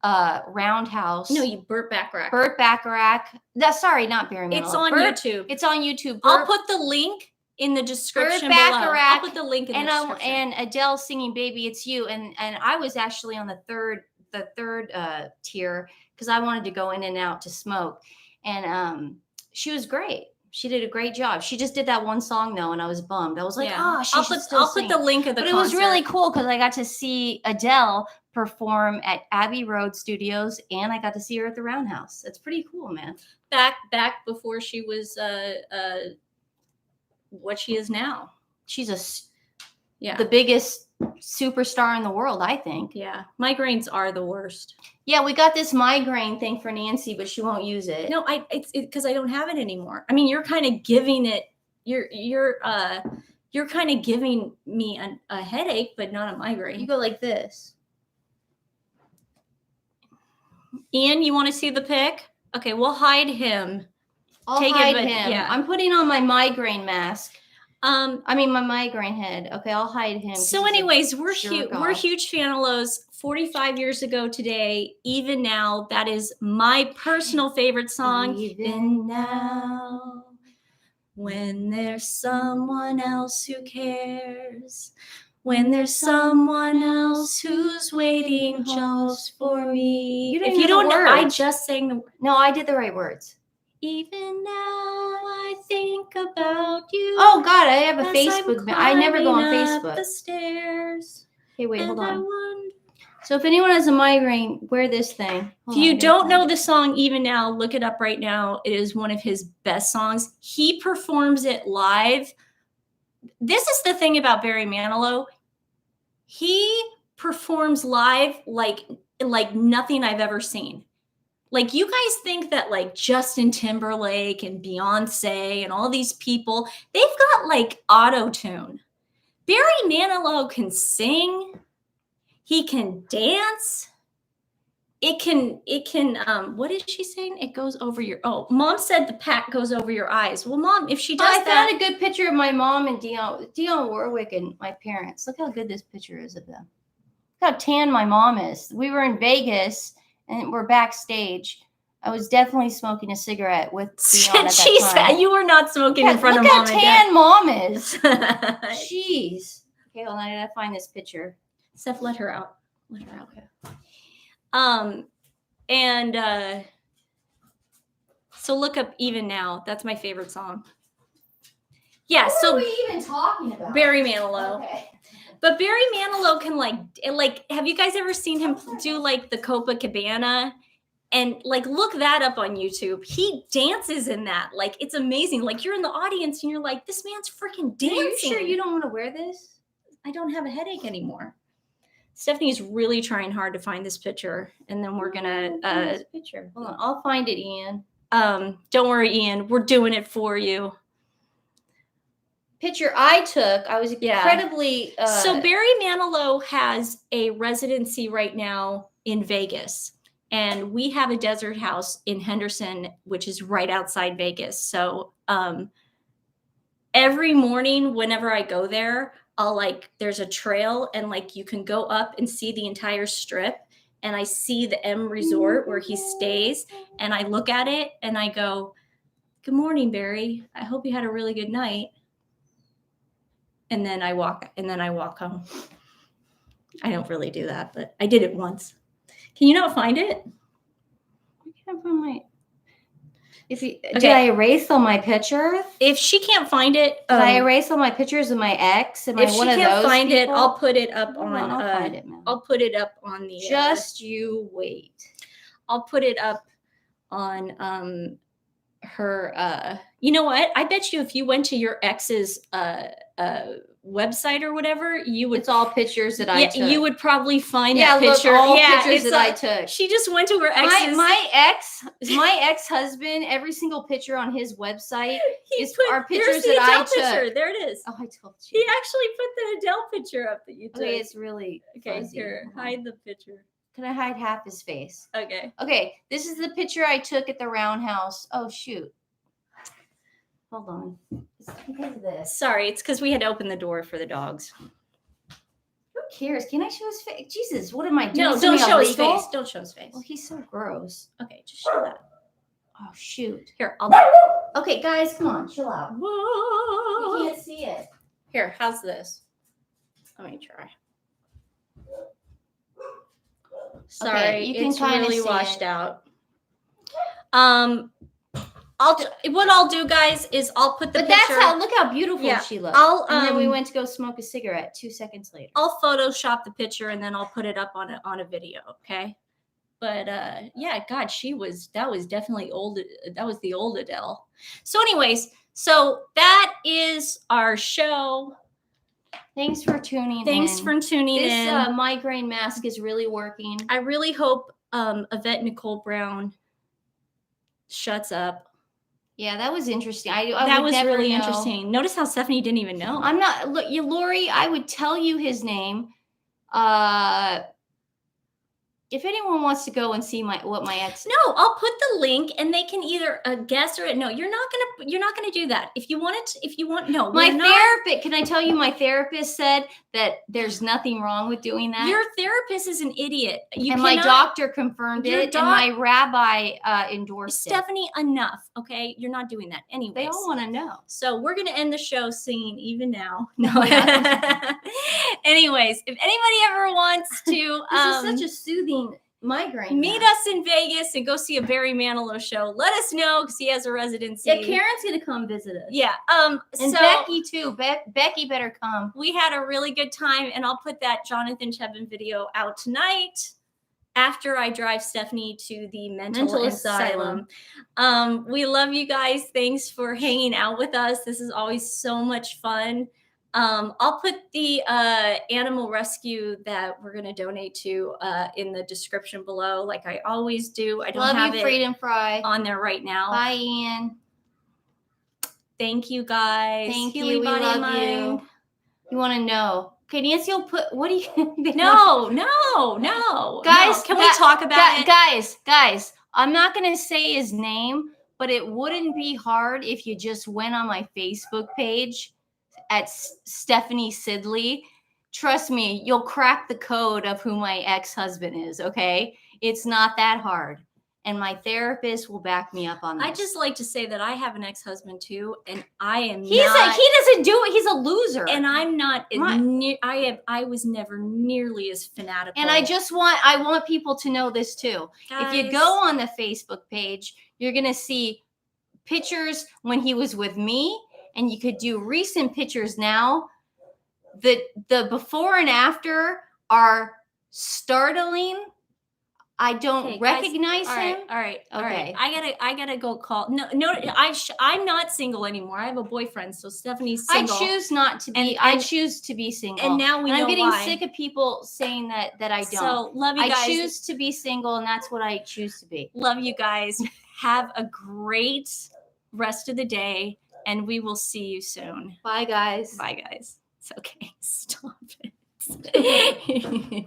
Roundhouse. No, Burt Bacharach. Burt Bacharach. Sorry, not Barry Manilow. It's on YouTube. It's on YouTube. I'll put the link in the description below. I'll put the link in the description. And Adele singing "Baby It's You," and I was actually on the third tier because I wanted to go in and out to smoke, and she was great. She did a great job. She just did that one song though, and I was bummed. I was like, I'll put the link of the concert. But it was really cool because I got to see Adele perform at Abbey Road Studios, and I got to see her at the Roundhouse. That's pretty cool, man. Back before she was what she is now. She's the biggest superstar in the world, I think. Yeah, migraines are the worst. Yeah, we got this migraine thing for Nancy, but she won't use it. No, it's because I don't have it anymore. I mean, you're kind of giving it. You're kind of giving me a headache, but not a migraine. You go like this. Ian, you want to see the pic? Okay, we'll hide him. I'll hide him. Yeah. I'm putting on my migraine mask. My migraine head. Okay, I'll hide him. So anyways, we're huge Fanilows. 45 years ago today, Even Now, that is my personal favorite song. Even now, when there's someone else who cares, when there's someone else who's waiting just for me. If you don't know, I just sang the words. No, I did the right words. Even now, I think about you. Oh God, I have a Facebook. I never go on Facebook. The stairs. Okay, wait, hold on. So if anyone has a migraine, wear this thing. If you don't know the song Even Now, look it up right now. It is one of his best songs. He performs it live. This is the thing about Barry Manilow. He performs live like nothing I've ever seen. Like, you guys think that like Justin Timberlake and Beyonce and all these people, they've got like auto-tune. Barry Manilow can sing. He can dance. It can, what is she saying? It goes over your, Mom said the pack goes over your eyes. Well, Mom, if she does I found a good picture of my mom and Dionne Warwick and my parents. Look how good this picture is of them. Look how tan my mom is. We were in Vegas and we're backstage. I was definitely smoking a cigarette with Dionne at that time. You were not smoking in front of Mom. Look how tan Mom is. Jeez. Okay, hold on. I gotta find this picture. Steph, let her out. Let her out. Okay. So look up Even Now. That's my favorite song. Yeah. What are we even talking about? Barry Manilow. Okay. But Barry Manilow can like, have you guys ever seen him do like the Copacabana? And like, look that up on YouTube. He dances in that. Like, it's amazing. Like, you're in the audience and you're like, this man's freaking dancing. Are you sure you don't want to wear this? I don't have a headache anymore. Stephanie's really trying hard to find this picture, and then we're gonna this picture. Hold on, I'll find it, Ian. Don't worry, Ian. We're doing it for you. Picture I took, I was incredibly. So Barry Manilow has a residency right now in Vegas, and we have a desert house in Henderson, which is right outside Vegas. So every morning, whenever I go there, there's a trail, and you can go up and see the entire strip. And I see the M Resort where he stays, and I look at it and I go, "Good morning, Barry. I hope you had a really good night." And then I walk home. I don't really do that, but I did it once. Can you not find it? Did I erase all my pictures? If she can't find it, did I erase all my pictures of my ex? Am I one of those? If she can't find it, I'll put it up on. I'll find it, man. I'll put it up on the. Just you wait. I'll put it up on her. You know what? I bet you if you went to your ex's website or whatever, you would. It's all pictures that I took. You would probably find that picture. Look, all pictures that I took. She just went to her ex's. My ex-husband. Every single picture on his website are pictures that I took. Picture. There it is. Oh, I told you. He actually put the Adele picture up that you took. Okay, it's really fuzzy. Here, hide the picture. Can I hide half his face? Okay. Okay, this is the picture I took at the Roundhouse. Oh shoot. Hold on. It's because of this. Sorry, it's because we had to open the door for the dogs. Who cares? Can I show his face? Jesus, what am I doing? No, don't show his face. Don't show his face. Well, he's so gross. Okay, just show that. Oh shoot. Here, Okay, guys, come on, chill out. Whoa. You can't see it. Here, how's this? Let me try. Sorry, okay, you it's can really washed out. What I'll do, guys, is I'll put the picture. Look how beautiful she looks. And then we went to go smoke a cigarette 2 seconds later. I'll Photoshop the picture and then I'll put it up on a video, okay? But yeah, God, that was definitely old. That was the old Adele. So anyways, so that is our show. Thanks for tuning in. Thanks for tuning in. This migraine mask is really working. I really hope Yvette Nicole Brown shuts up. Yeah, that was interesting. That was really interesting. Notice how Stephanie didn't even know. I'm not. Look, Lori, I would tell you his name. If anyone wants to go and see what my ex. No, I'll put the link and they can either guess or no. You're not gonna do that. If you want it, no. My therapist. Can I tell you? My therapist said that there's nothing wrong with doing that. Your therapist is an idiot. My doctor confirmed it, and my rabbi endorsed Stephanie, enough. Okay, you're not doing that. Anyways, they all want to know. So we're gonna end the show singing "Even Now." No. Anyways, if anybody ever wants to, this is such a soothing migraine. Meet us in Vegas and go see a Barry Manilow show. Let us know because he has a residency. Yeah, Karen's gonna come visit us. Yeah. And so, Becky too. Becky better come. We had a really good time, and I'll put that Jonathan Chevin video out tonight after I drive Stephanie to the mental asylum. We love you guys. Thanks for hanging out with us. This is always so much fun. I'll put the animal rescue that we're going to donate to in the description below, like I always do. I don't have it Freedom Fry on there right now. Bye, Ian. Thank you, guys. Thank you. We love you. You want to know? Okay, Nancy will put. What do you? No. Guys, can we talk about it? Guys, I'm not going to say his name, but it wouldn't be hard if you just went on my Facebook page at Stephanie Sidley. Trust me, you'll crack the code of who my ex-husband is, okay? It's not that hard. And my therapist will back me up on this. I just like to say that I have an ex-husband too, and I am he doesn't do it. He's a loser. And I'm not I was never nearly as fanatical. And I want people to know this too. Guys, if you go on the Facebook page, you're going to see pictures when he was with me. And you could do recent pictures now. The before and after are startling. I don't Okay, guys, recognize all him. right. Okay. I gotta go call. No, I'm not single anymore. I have a boyfriend, so Stephanie's I single. choose not to be. I choose to be single. And now we know I'm getting why. sick of people saying that I don't. So love you I guys. choose to be single, and that's what I choose to be. Love you guys. Have a great rest of the day, and we will see you soon. Bye, guys. Bye, guys. It's okay. Stop it.